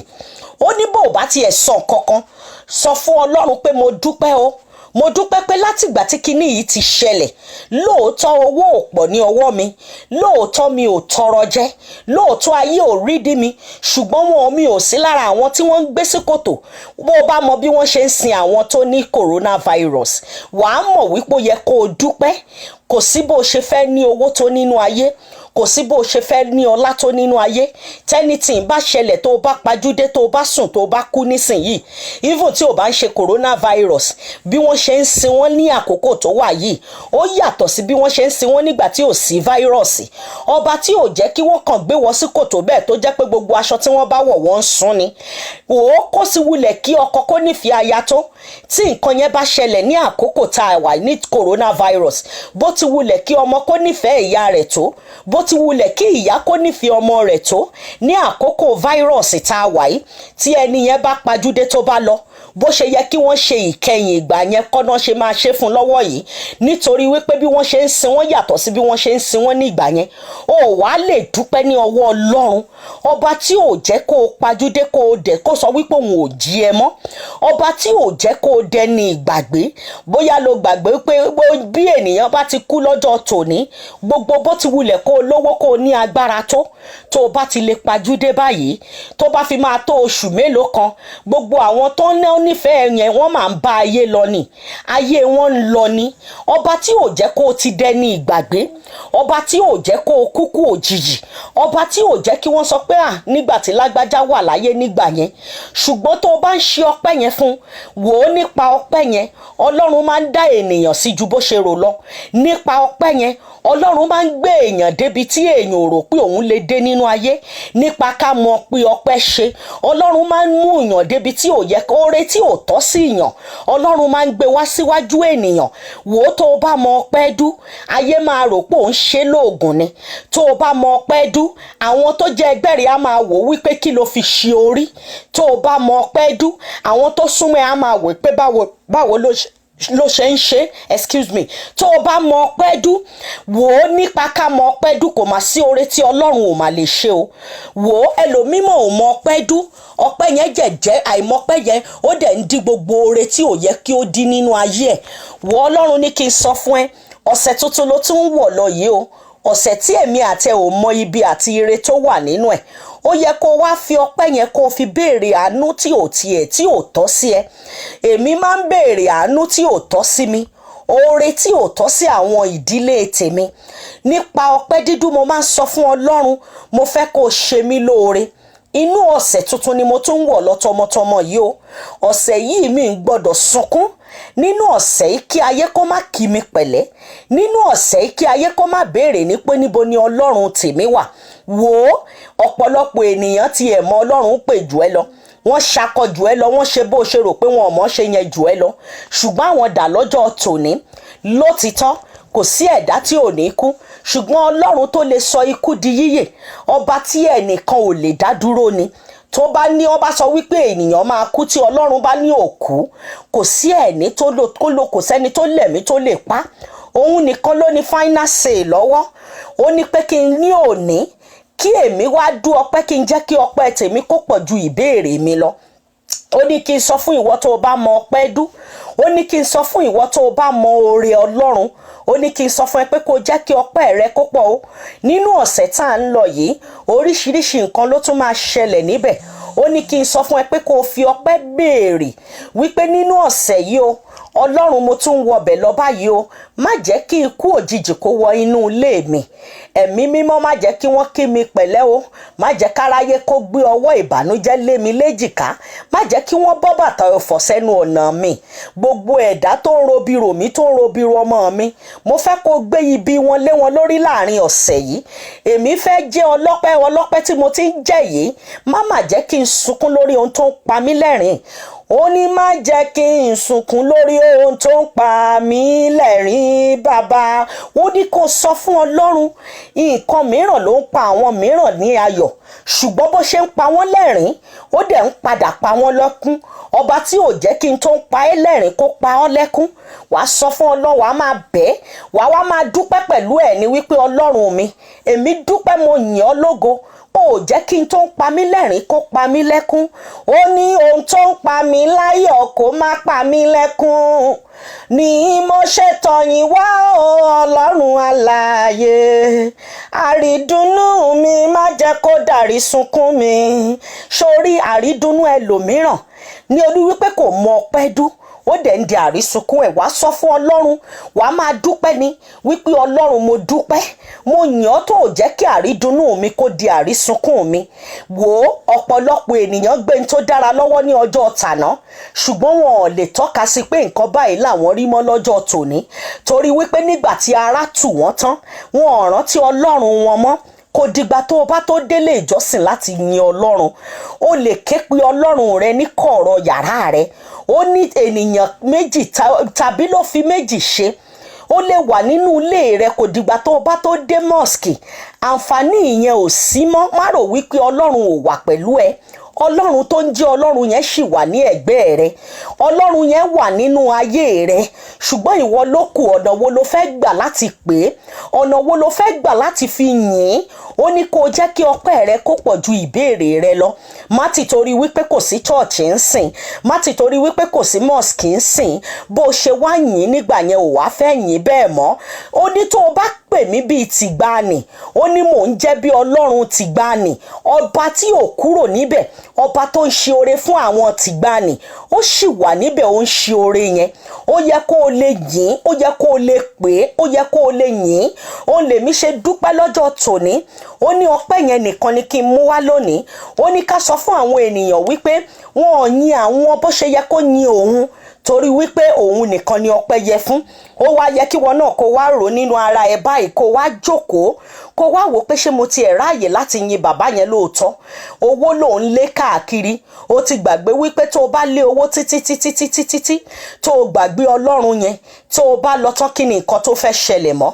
Ó ní bó o bá tiẹ̀ sọ kankan, sọ fún Ọlọ́run pé mo dúpẹ́ o. Mo dúpẹ́ pé látìgbà tí kinní yìí ti ṣẹlẹ̀, lóòótọ́ owó ò pọ̀ ní ọwọ́ mi, lóòótọ́ mi ò tọrọ jẹ, lóòótọ́ ayé ò rí dí mi, ṣùgbọ́n mi ò sí lára àwọn tí wọ́n ń gbé sí kòtò. Bó o bá mọ bí wọ́n ṣe ń sin àwọn tó ní coronavirus, wàá mọ̀ wípé ó yẹ kó o dúpẹ́. Kò sí bó o ṣe fẹ́ ní owó tó nínú ayé, kò sí bó o ṣe fẹ́ ní ọlá tó nínú ayé. Tẹ́nítìn bá ṣẹlẹ̀ tó o bá pajúdé, tó o bá sùn, tó o bá kú nísìnyìí, even tí o bá ń ṣe coronavirus, bí wọ́n ṣe ń sin wọ́n ní àkókò tó wà yìí, ó yàtọ̀ sí bí wọ́n ṣe ń sin wọ́n nígbà tí ò sí fáírọ̀sì. Ọba tí ò jẹ́ kí wọ́n kàn gbé wọ́n sí kòtò bẹ́ẹ̀ tó jẹ́ pé gbogbo aṣọ tí wọ́n bá wọ̀ wọ́n ń sún ni. Ó kó sí wulẹ̀ kí ọkọ kó nífẹ̀ẹ́ aya tó, tí nǹkan yẹn bá ṣẹlẹ̀ ní àkókò tá a wà ní coronavirus, bó ti wulẹ̀ kí ọmọ kó nífẹ̀ẹ́ ìyá rẹ̀ tó, bó ti wulẹ̀ kí ìyá kó nífẹ̀ẹ́ ọmọ rẹ̀ tó ní àkókò fáírọ̀sì tá a wà yìí, tí ẹni yẹn bá pajúdé tó bá lọ, bó ṣe yẹ kí wọ́n ṣe ìkẹyìn ìgbà yẹn kọ́nà ṣe máa ṣe fún lọ́wọ́ yìí, nítorí wípé bí wọ́n ṣe ń sin wọ́n yàtọ̀ sí bí wọ́n ṣe ń sin wọ́n ní ìgbà yẹn. Ó wá lè dúpẹ́ ní ọwọ́ Ọlọ́run, ọba tí ò jẹ́ kó o pajúdé kó o dẹ̀ kó sọ wípé òun ò jí ẹ mọ́, ọba tí ò jẹ́ kó o dẹni ìgbàgbé. Bóyá lo gbàgbé pé bí ènìyàn bá ti kú lọ́jọ́ tòní, gbogbo bó ti wulẹ̀ kó o lówó kó o ní agbára tó o bá ti lè pajúdé báyìí, tó bá fi máa tó oṣù mélòó kan, gbogbo àwọn tó ń nífẹ̀ẹ́ yẹn wọ́n máa ń bá ayé lọ ni, ayé wọn ń lọ ni. Ọba tí ò jẹ́ kó o ti dẹni ìgbàgbé, ọba tí ò jẹ́ kó o kúkú òjijì, ọba tí ò jẹ́ kí wọ́n sọ pé nígbà tí lágbájá wà láyé nígbà yẹn. Ṣùgbọ́n tó o bá ń ṣe ọpẹ́ yẹn fún, wò ó nípa ọpẹ́ yẹn, Ọlọ́run máa ń dá ènìyàn sí ju bó ṣe rò lọ. Nípa ọpẹ́ yẹn, Ọlọ́run máa ń gbé èèyàn débi tí èèyàn ò rò pé òun lè dé nínú ayé. Nípa ká mọ̀ pé ọpẹ́ ṣe, Ọlọ́run máa ń mú èèyàn débi tí ò yẹ kó retí ò tọ́ sí èèyàn. Ọlọ́run máa ń gbé wá síwájú ènìyàn. Wò ó tó o bá mọ ọpẹ́ dú, ayé máa rò pé òun ṣe lóògùn ni. Tó o bá mọ ọpẹ́ dú, àwọn tó jẹ́ ẹgbẹ́ rẹ̀ á máa wò wípé kí ló fi ṣe orí. Tó o bá mọ ọpẹ́ dú, àwọn tó súnmọ́ ẹ á máa wò pé báwo ló ṣe ń ṣe, excuse me. Tó o bá mọ ọpẹ́ dú, wò ó nípa ká mọ ọpẹ́ dú, kò má sí oore tí Ọlọ́run ò má lè ṣe o. Wò ó ẹlòmímọ̀ ò mọ ọpẹ́ dú, ọpẹ́ yẹn jẹ́ àìmọpẹ́ yẹn ó dẹ̀ ń dí gbogbo oore tí ò yẹ kí ó dí nínú ayé ẹ̀. Wò Ọlọ́run ní kí n sọ fún ẹ, ọ̀sẹ̀ tuntun ló tún ń wọ̀ lọ yìí o. ọ̀sẹ̀ tí èmi àti ẹ ò mọ ibi àti ire tó wà nínú ẹ̀. Ó yẹ kó wá fi ọpẹ́ yẹn kó fi béèrè àánú tí ò tọ́ sí ẹ. Èmi máa ń béèrè àánú tí ò tọ́ sí mi, oore tí ò tọ́ sí àwọn ìdílé tèmi. Nípa ọpẹ́ dídún mo máa ń sọ fún Ọlọ́run, mo fẹ́ kó ṣe mí lóore. Inú ọ̀sẹ̀ tuntun ni mo tún ń wọ̀ lọ tọmọtọmọ yìí o. Ọ̀sẹ̀ yìí mi ń gbọ́dọ̀ sunkún. Nínú ọ̀sẹ̀ yìí kí ayé kó má kí mi pẹ̀lẹ́. Nínú ọ̀sẹ̀ yìí kí ayé kó má béèrè ní pé níbo ni Ọlọ́run tèmi wà. Wò ó, ọ̀pọ̀lọpọ̀ ènìyàn ti ẹ̀ mọ Ọlọ́run pè jù ẹ lọ. Wọ́n ṣakọ jù ẹ lọ, wọ́n ṣe bó ṣe rò pé wọn ò mọ̀ ṣe yẹn jù ẹ lọ. Ṣùgbọ́n àwọn dà lọ́jọ́ tòní lótìtọ́ kò sí ẹ̀dá tí ò ní kú. Ṣùgbọ́n Ọlọ́run tó lè sọ ikú di yíyè, ọba tí ẹnìkan ò lè dá dúró ni. Tó bá ní ọba sọ wípé ènìyàn máa kú, tí Ọlọ́run bá ní òkú, kò sí ẹni tó lò kò sẹ́ni tó lẹ̀mí tó lè pa. Òun nìkan ló ní final say lọ́wọ́. Ó ní pé kí n ní òní, kí èmi wá dú ọpẹ́, kí n jẹ́ kí ọpẹ́ tèmi kó pọ̀ ju ìbéèrè mi lọ. Ó ní kí n sọ fún ìwọ tó bá mọ ọpẹ́ dú. Ó ní kí n sọ fún ìwọ tó bá mọ oore Ọlọ́run. Ó ní kí n sọ fún ẹ pé kó jẹ́ kí ọpẹ́ rẹ kó pọ̀ o. Nínú ọ̀sẹ̀ tá à ń lọ yìí, oríṣiríṣi nǹkan ló tún máa ṣẹlẹ̀ níbẹ̀. Ó ní kí n sọ fún ẹ pé kó fi ọpẹ́ béèrè wípé nínú ọ̀sẹ̀ yìí o, Ọlọ́run mo tún wọbẹ̀ lọ báyìí o. Má jẹ́ kí ikú òjijì kó wọ inú ilé mi. Ẹ̀mí mímọ́ má jẹ́ kí wọ́n kí mi pẹ̀lẹ́ o. Má jẹ́ káráyé kó gbé ọwọ́ ìbànújẹ́ lé mi léjìká. Má jẹ́ kí wọ́n bọ́ bàtà ọ̀fọ̀ sẹ́nu ọ̀nà mi. Gbogbo ẹ̀dá tó ń robiro mi, tó ń robiro ọmọ mi, mo fẹ́ kó gbé ibi wọn lé wọn lórí láàrin ọ̀sẹ̀ yìí. Èmi fẹ́ jẹ́ ọlọ́pẹ́ tí mo ti ń jẹ́ yìí. Má jẹ́ kí n sunkún lórí ohun tó ń pa mí lẹ́rìn. Ó ní má jẹ́ kí n sunkún lórí ohun tó ń pa mí lẹ́rìn bàbá. Ó ní kó sọ fún Ọlọ́run, nǹkan mìíràn ló ń pa àwọn mìíràn ní ayọ̀, ṣùgbọ́n bó ṣe ń pa wọ́n lẹ́rìn, ó dẹ̀ ń padà pa wọ́n lẹ́kún. Ọba tí ò jẹ́ kí n tó ń pa ẹ́ lẹ́rìn kó pa ọ́ lẹ́kún. Wàá sọ fún Ọlọ́run, wàá máa bẹ̀ ẹ́, wàá wá máa dúpẹ́ pẹ̀lú ẹ̀ ní wípé Ọlọ́run mi, èmi dúpẹ́, mo yìn ọ́ lógo. Ó jẹ́ kí n tó ń pa mí lẹ́rìn kó pa mí lẹ́kún. Ó ní ohun tó ń pa mí láyọ̀ kó má pa mí lẹ́kún. Ni mo ṣe tọ̀ yín wá o Ọlọ́run alààyè. Àrídùnnú mi má jẹ́ kó dàrí sunkún mi. Sórí àrídùnnú ẹlòmíràn ní olú wípé kò mọ ọpẹ́ dú, ó dẹ̀ ń di àrísunkún ẹ̀. Wàá sọ fún Ọlọ́run, wàá máa dúpẹ́ ni wípé Ọlọ́run mo dúpẹ́, mo yìn ọ́ tó jẹ́ kí àrídùnnú mi kó di àrísunkún mi. Wò ó, ọ̀pọ̀lọpọ̀ ènìyàn gbé ní tó dára lọ́wọ́ ní ọjọ́ tàná, ṣùgbọ́n wọn ò lè tọ́ka sí pé nǹkan báyìí làwọn rí mọ́ lọ́jọ́ tòní, torí wípé nígbà tí ara tù wọ́n tán, wọn ò rántí Ọlọ́run wọn mọ́. Kò dìgbà tó o bá tó délé ìjọsìn láti yin Ọlọ́run. O lè ké pe Ọlọ́run rẹ ní kọ̀rọ̀ yàrá rẹ. Ó ní ènìyàn méjì tàbí ló fi méjì ṣe. Ó lè wà nínú ilé rẹ, kò dìgbà tó o bá tó dé mosque. Àǹfààní ìyẹn ò sí mọ́. Má rò wípé Ọlọ́run ò wà pẹ̀lú ẹ. Ọlọ́run tó ń jẹ́ Ọlọ́run yẹn ṣì wà ní ẹ̀gbẹ́ rẹ. Ọlọ́run yẹn wà nínú ayé rẹ. Ṣùgbọ́n ìwọ ló kù, ọ̀nà wo lo fẹ́ gbà láti pè é? Ọ̀nà wo lo fẹ́ gbà láti fi yìn? Ó ní kó jẹ́ kí ọpẹ́ rẹ kó pọ̀ ju ìbéèrè rẹ lọ. Má ti torí wípé kò sí church ń sìn. Má ti torí wípé kò sí mosque ń sìn. Bó ṣe wá yìn nígbà yẹn ò wá fẹ́ yìn bẹ́ẹ̀ mọ́. Ó ní tó o bá pè mí bíi tìgbàanì, ó ní mò ń jẹ́ bí Ọlọ́run tìgbàanì. Ọba tí ò kúrò níbẹ̀, ọba tó ń ṣe oore fún àwọn tìgbàanì, ó sì wà níbẹ̀, ó ń ṣe oore yẹn. Ó yẹ kó o lè yìn, ó yẹ kó o lè pè é, ó yẹ kó o lè yìn. Ó lè mí ṣe dúpẹ́ lọ́jọ́ tòní. Ó ní ọpẹ́ yẹn nìkan ni kí n mú wá lónìí. Ó ní ká sọ fún àwọn ènìyàn wípé wọn ò yin àwọn bó ṣe yẹ kó yin òun, torí wípé òun nìkan ni ọpẹ́ yẹ fún. Ó wá yẹ kí wọn náà kó wá rò nínú ara ẹ báyìí, kó wá jókòó, kó wá wò pé ṣé mo ti ẹ̀ ráàyè láti yin bàbá yẹn lóòótọ́. Owó ló ń lé káàkiri. Ó ti gbàgbé wípé tó o bá lé owó títí tó o gbàgbé Ọlọ́run yẹn, tó o bá lọ tán kí ni nǹkan tó fẹ́ ṣẹlẹ̀ mọ́?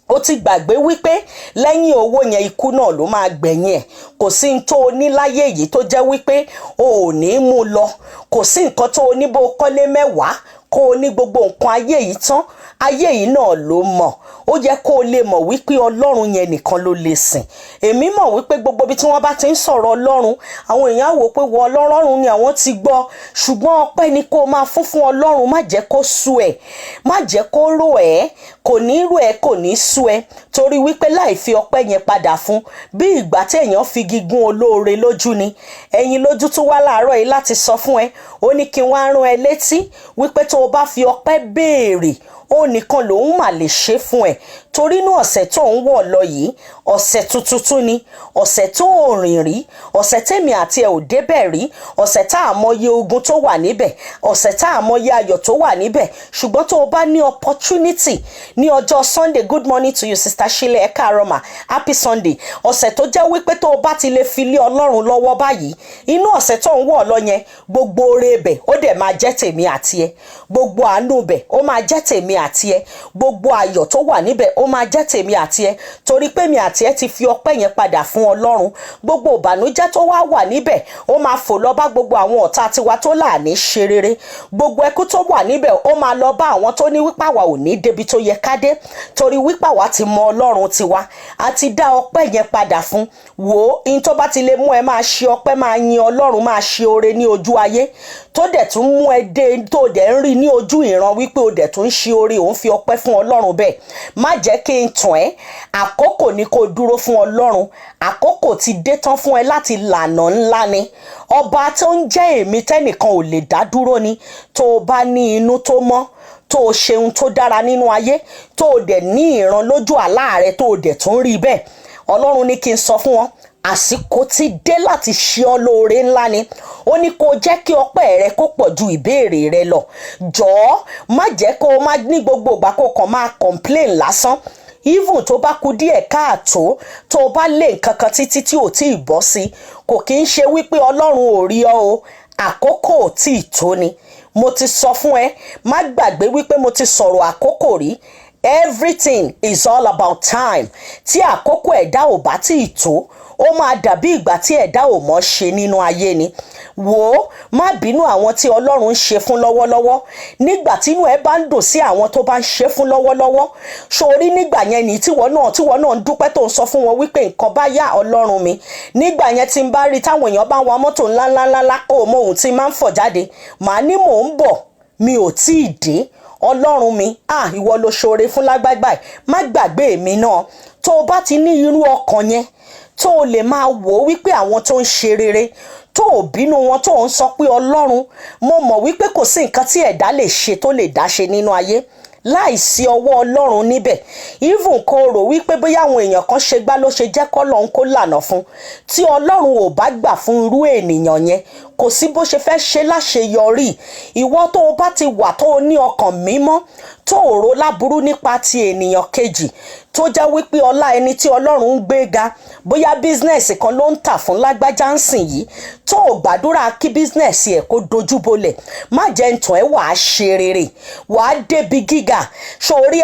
Ó ti gbàgbé wípé lẹ́yìn owó yẹn ikú náà ló máa gbẹ̀yìn ẹ̀. Kò sí n tó o ní láyé yìí tó jẹ́ wípé o ò ní mú lọ. Kò sí nǹkan tó o ní bó kọ́lé 10 kó o ní gbogbo nǹkan ayé yìí tán. Ayé yìí náà ló mọ̀. ó yẹ kó o lè mọ̀ wípé ọlọ́run yẹn nìkan ló lè sìn. èmi mọ̀ wípé gbogbo ibi tí wọ́n bá ti ń sọ̀rọ̀ ọlọ́run àwọn èèyàn wò pé wọ ọlọ́run ni àwọn ti gbọ́, ṣùgbọ́n ọpẹ́ ni kó o máa fún ọlọ́run. má jẹ́ kó sú ẹ, má jẹ́ kó rò ẹ́, kò ní rò ẹ́, kò ní sú ẹ, torí wípé láì fi ọpẹ́ yẹn padà fún bí ìgbà tí èèyàn fi gígùn olóore lójú ni. ẹ̀yin lójú tó wá láàárọ̀ yìí láti sọ fún ẹ, ó ní kí wọ́n á rán ẹ létí wípé tó o bá fi ọpẹ́ béèrè ó nìkan lòun mà lè ṣe fún ẹ. torí inú ọ̀sẹ̀ tó ń wọ̀ lọ yìí ọ̀sẹ̀ tuntun ni, ọ̀sẹ̀ tó ò rìn rí, ọ̀sẹ̀ tèmi àti ẹ̀ ò débẹ̀ rí, ọ̀sẹ̀ tá a mọye ogun tó wà níbẹ̀, ọ̀sẹ̀ tá a mọye ayọ̀ tó wà níbẹ̀. ṣùgbọ́n tó o bá ní opportunity ní ọjọ́ Sunday, good morning to you sister Shile, ẹ káàárọ̀ mà, happy Sunday. ọ̀sẹ̀ tó jẹ́ wípé tó o bá ti lè fi lé ọlọ́run lọ́wọ́ báyìí, inú ọ̀sẹ̀ tó ń wọ̀ lọ yẹn gbogbo oore bẹ̀ ó dẹ̀ máa jẹ́ tèmi àti ẹ, gbogbo àánú bẹ̀ ó máa jẹ́ tèmi àti ẹ, gbogbo ayọ̀ tó wà níbẹ̀ ó máa jẹ́ tèmi àti ẹ, torí pé mi àti ẹ ti fi ọpẹ́ yẹn padà fún ọlọ́run. gbogbo ìbànújẹ́ tó wà níbẹ̀ ó máa fò lọ bá gbogbo àwọn ọ̀tá tiwa tó láàní ṣe rere. gbogbo ẹkú tó wà níbẹ̀ ó máa lọ bá àwọn tó ní wípé àwa ò ní débi tó yẹ ká dé, torí wípé àwa ti mọ ọlọ́run tiwa, a ti dá ọpẹ́ yẹn padà fún. wò ó, in tó bá ti lè mú ẹ máa ṣe ọpẹ́, máa yin ọlọ́run, máa ṣe oore ní ojú ayé, tó dẹ̀ tún mú ẹ dé tó dẹ̀ ń rí ní ojú ìran wípé o dẹ̀ tún ṣe oore, òun fi ọpẹ́ fún ọlọ́run bẹ́ẹ̀. má jẹ́ kí n tàn ẹ́, àkókò ni kó dúró fún ọlọ́run, àkókò ti dé tán fún ẹ láti lànà ńlá ni. ọba tó ń jẹ́ èmi tẹ́nìkan ò lè dá dúró ni. tó o bá ní inú tó mọ́, tó o ṣeun tó dára nínú ayé, tó o dẹ̀ ní ìran lójú àlá rẹ, tó o dẹ̀ tún rí bẹ́ẹ̀, ọlọ́run ní kí n sọ fún wọn, àsìkò ti dé láti ṣe ọ́ lóore ńlá ni. ó ní kó jẹ́ kí ọpẹ́ rẹ kó pọ̀ ju ìbéèrè rẹ lọ. jọ̀ọ́ má jẹ́ kó o má ní gbogbo ìgbà kó kàn máa complain lásán. even tó bá kù díẹ̀ káàtó, tó o bá lé nǹkan kan títí tí ò tí ì bọ́ sí, kò kí ń ṣe wípé ọlọ́run ò rí ọ o, àkókò ò tí ì tó ni. mo ti sọ fún ẹ, má gbàgbé wípé mo ti sọ̀rọ̀ àkókò rí. everything is all about time. tí àkókò ẹ̀dá ò bá tí ì tó, ó máa dàbí ìgbà tí ẹ̀dá ò mọ̀ ṣe nínú ayé ni. wò ó, má bínú àwọn tí ọlọ́run ń ṣe fún lọ́wọ́lọ́wọ́. nígbà tínú ẹ bá ń dùn sí àwọn tó bá ń ṣe fún lọ́wọ́lọ́wọ́, sórí nígbà yẹn ni tíwọ náà ń dúpẹ́ tó ń sọ fún wọn wípé nǹkan bá yá ọlọ́run mi. nígbà yẹn tí n bá rí táwọn èèyàn bá ń wa mọ́tò ńláńláńlá, ó mọ ohun tí máa ń fọ̀ jáde, màá ní mò ń bọ̀, mi ò tí ì dé. ọlọ́run mi, ìwọ ló ṣoore fún lágbágbá ẹ̀, má gbàgbé èmi náà. tó o bá ti ní irú ọkàn yẹn, tó o lè máa wò ó wípé àwọn tó ń ṣe rere, tó o bínú wọn, tó o ń sọ pé ọlọ́run, mo mọ̀ wípé kò sí nǹkan tí ẹ̀dá lè ṣe tó lè dá ṣe nínú ayé láìsí ọwọ́ ọlọ́run níbẹ̀. even kó o rò wípé bóyá àwọn èèyàn kan ṣe gbá ló ṣe jẹ́ kọ́lọ́run kó lànà fún, tí ọlọ́run ò bá gbà fún irú ènìyàn yẹn, kò sí bó ṣe fẹ́ ṣe láṣeyọrí. ìwọ tó o bá ti wà tó o ní ọkàn mímọ́, tó o rò láburú nípa ti ènìyàn kejì, tó jẹ́ wípé ọlá ẹni tí ọlọ́run ń gbé ga, bóyá bísínẹ́sì kan ló ń tà fún lágbájá ń sìn yìí, tó o gbàdúrà kí bísínẹ́sì ẹ̀ kó dojú bolẹ̀, má jẹ́ ń tàn ẹ́, wàá ṣe rere, wàá débi gíga. sórí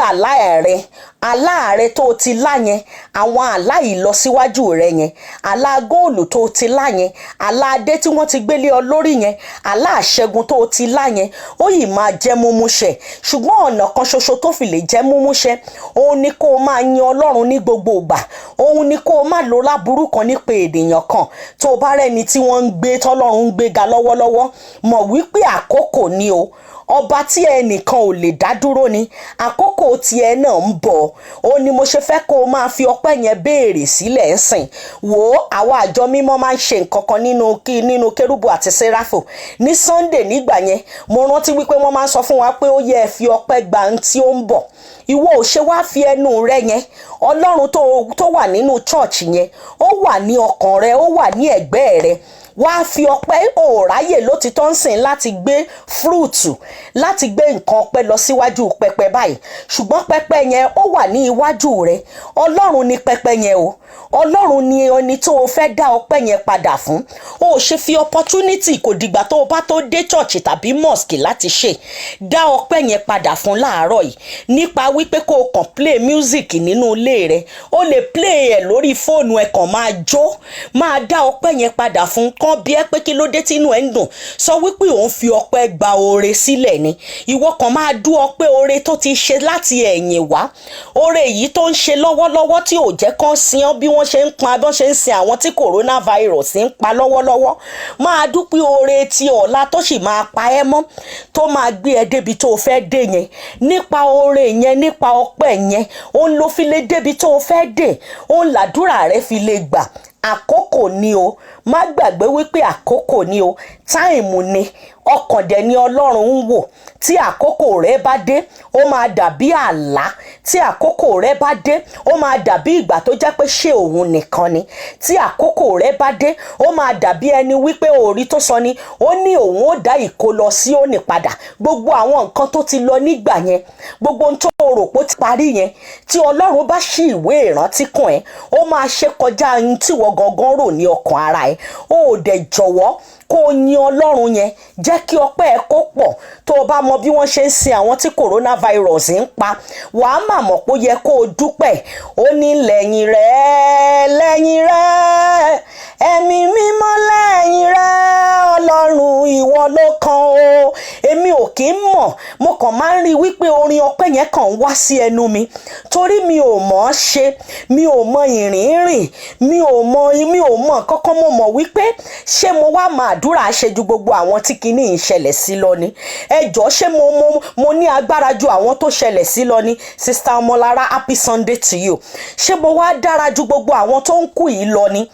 àlá rẹ tó o ti lá yẹn, àwọn àlá ìlọsíwájú rẹ yẹn, àlá góòlù tó o ti lá yẹn, àlá adé tí wọ́n ti gbélé ọ lórí yẹn, àlá àṣẹgun tó o ti lá yẹn, ó yìí máa jẹ́ múmúṣẹ. ṣùgbọ́n ọ̀nà kan ṣoṣo tó fi lè jẹ́ múmúṣẹ, òun ni kó o máa yin ọlọ́run ní gbogbo ìgbà. òun ni kó o má lo láburú kan nípa ènìyàn kan. tó o bá rẹ́ni tí wọ́n ń gbé tọ́lọ́run ń gbéga lọ́wọ́lọ́wọ́, mọ̀ wípé àkókò ni o. ọba tí ẹnìkan ò lè dá dúró ni, àkókò tiẹ̀ náà ń bọ̀. ó ní mo ṣe fẹ́ kó o máa fi ọpẹ́ yẹn béèrè sílẹ̀ ń sìn. wò ó, àwa àjọ mímọ́ máa ń ṣe nǹkan kan nínú kérúbù àti séráfù ní Sunday. nígbà yẹn mo rántí wípé wọ́n máa ń sọ fún wa pé ó yẹ ẹ fi ọpẹ́ gba ohun tí ó ń bọ̀. ìwọ ò ṣe wá fi ẹnu rẹ yẹn, ọlọ́run tó wà nínú church yẹn, ó wà ní ọkàn rẹ, ó wà ní ẹ̀gbẹ́ rẹ. wá fi ọpẹ́, òòráyè ló ti tọ́ ń sìn láti gbé fúrúùtù, láti gbé nǹkan ọpẹ́ lọ síwájú pẹpẹ báyìí. ṣùgbọ́n pẹpẹ yẹn ó wà ní iwájú rẹ. ọlọ́run ni pẹpẹ yẹn o. ọlọ́run ni ẹni tó o fẹ́ dá ọpẹ́ yẹn padà fún. o ò ṣe fi opportunity, kò dìgbà tó o bá tó dé church tàbí mosque láti ṣe. dá ọpẹ́ yẹn padà fún láàárọ̀ yìí nípa wípé kó o kàn play music nínú ilé rẹ. o lè play ẹ̀ lórí fóònù ẹ̀, kàn máa jó, máa dá ọpẹ́ yẹn padà fún. kàn kan bí ẹ pé kí ló dé tí inú ẹ ń dùn, sọ wípé òun fi ọpẹ́ gba oore sílẹ̀ ni. Ìwọ kan máa dú ọpẹ́ oore tó ti ṣe láti ẹ̀yìn wá, oore yìí tó ń ṣe lọ́wọ́lọ́wọ́ tí ò jẹ́ kán sin ọ́ bí wọ́n ṣe ń pa, bí wọ́n ṣe ń sin àwọn tí coronavirus ń pa lọ́wọ́lọ́wọ́. Máa dúpẹ́ oore ti ọ̀la tó sì máa pa ẹ́ mọ́, tó máa gbé ẹ débi tó fẹ́ dé yẹn. Nípa oore yẹn, nípa ọpẹ́ yẹn, òun ló fi lè débi tó fẹ́ dé, òun làdúrà rẹ fi lè gbà. Àkókò ni o, má gbàgbé wípé àkókò ni o, táìmù ni, ọkàn dẹ̀ ni Ọlọ́run ń wò. Tí àkókò rẹ bá dé, ó máa dàbí àlá. Tí àkókò rẹ bá dé, ó máa dàbí ìgbà tó jẹ́ pé ṣé òun nìkan ni. Tí àkókò rẹ bá dé, ó máa dàbí ẹni wípé orí tó sọ ni ó ní òun ó dá ìkólọ Síónì padà. Gbogbo àwọn nǹkan tó ti lọ nígbà yẹn, gbogbo ohun tó rò pé ó ti parí yẹn, tí Ọlọ́run bá ṣí ìwé ìrántí kan ẹ, ó máa ṣe kọjá ohun tí wọ́n gangan rò ní ọkàn ara ẹ. Ó dẹ̀ jọ̀wọ́ kó o yin Ọlọ́run yẹn, jẹ́ kí ọpẹ́ ẹ kó pọ̀. Tó o bá mọ bí wọ́n ṣe ń sin àwọn tí coronavirus ń pa, wàá mà mọ̀ pé ó yẹ kó o dúpẹ́. Ó ní lẹ́yìn rẹ̀ ẹ̀mí mímọ́ lẹ́yìn rẹ̀ Ọlọ́run ìwọ ló kàn o. Èmi ò kí ń mọ̀, mo kàn máa ń rí wípé orin ọpẹ́ yẹn kàn ń wá sí ẹnu mi, torí mi ò mọ̀ ọ́ ṣe, mi ò mọ ìrìn rìn, mi ò mọ̀ kọ́kọ́. Mo mọ̀ wípé ṣé mo wá máa àdúrà ṣe ju gbogbo àwọn tí kinní ń ṣẹlẹ̀ sí lọ ni? Ẹ jọ̀ọ́, ṣé mo ní agbára ju àwọn tó ṣẹlẹ̀ sí lọ ni? Sister Ọmọlára, happy Sunday to you. Ṣé mo wá dára ju gbogbo àwọn tó ń kú yìí lọ ni?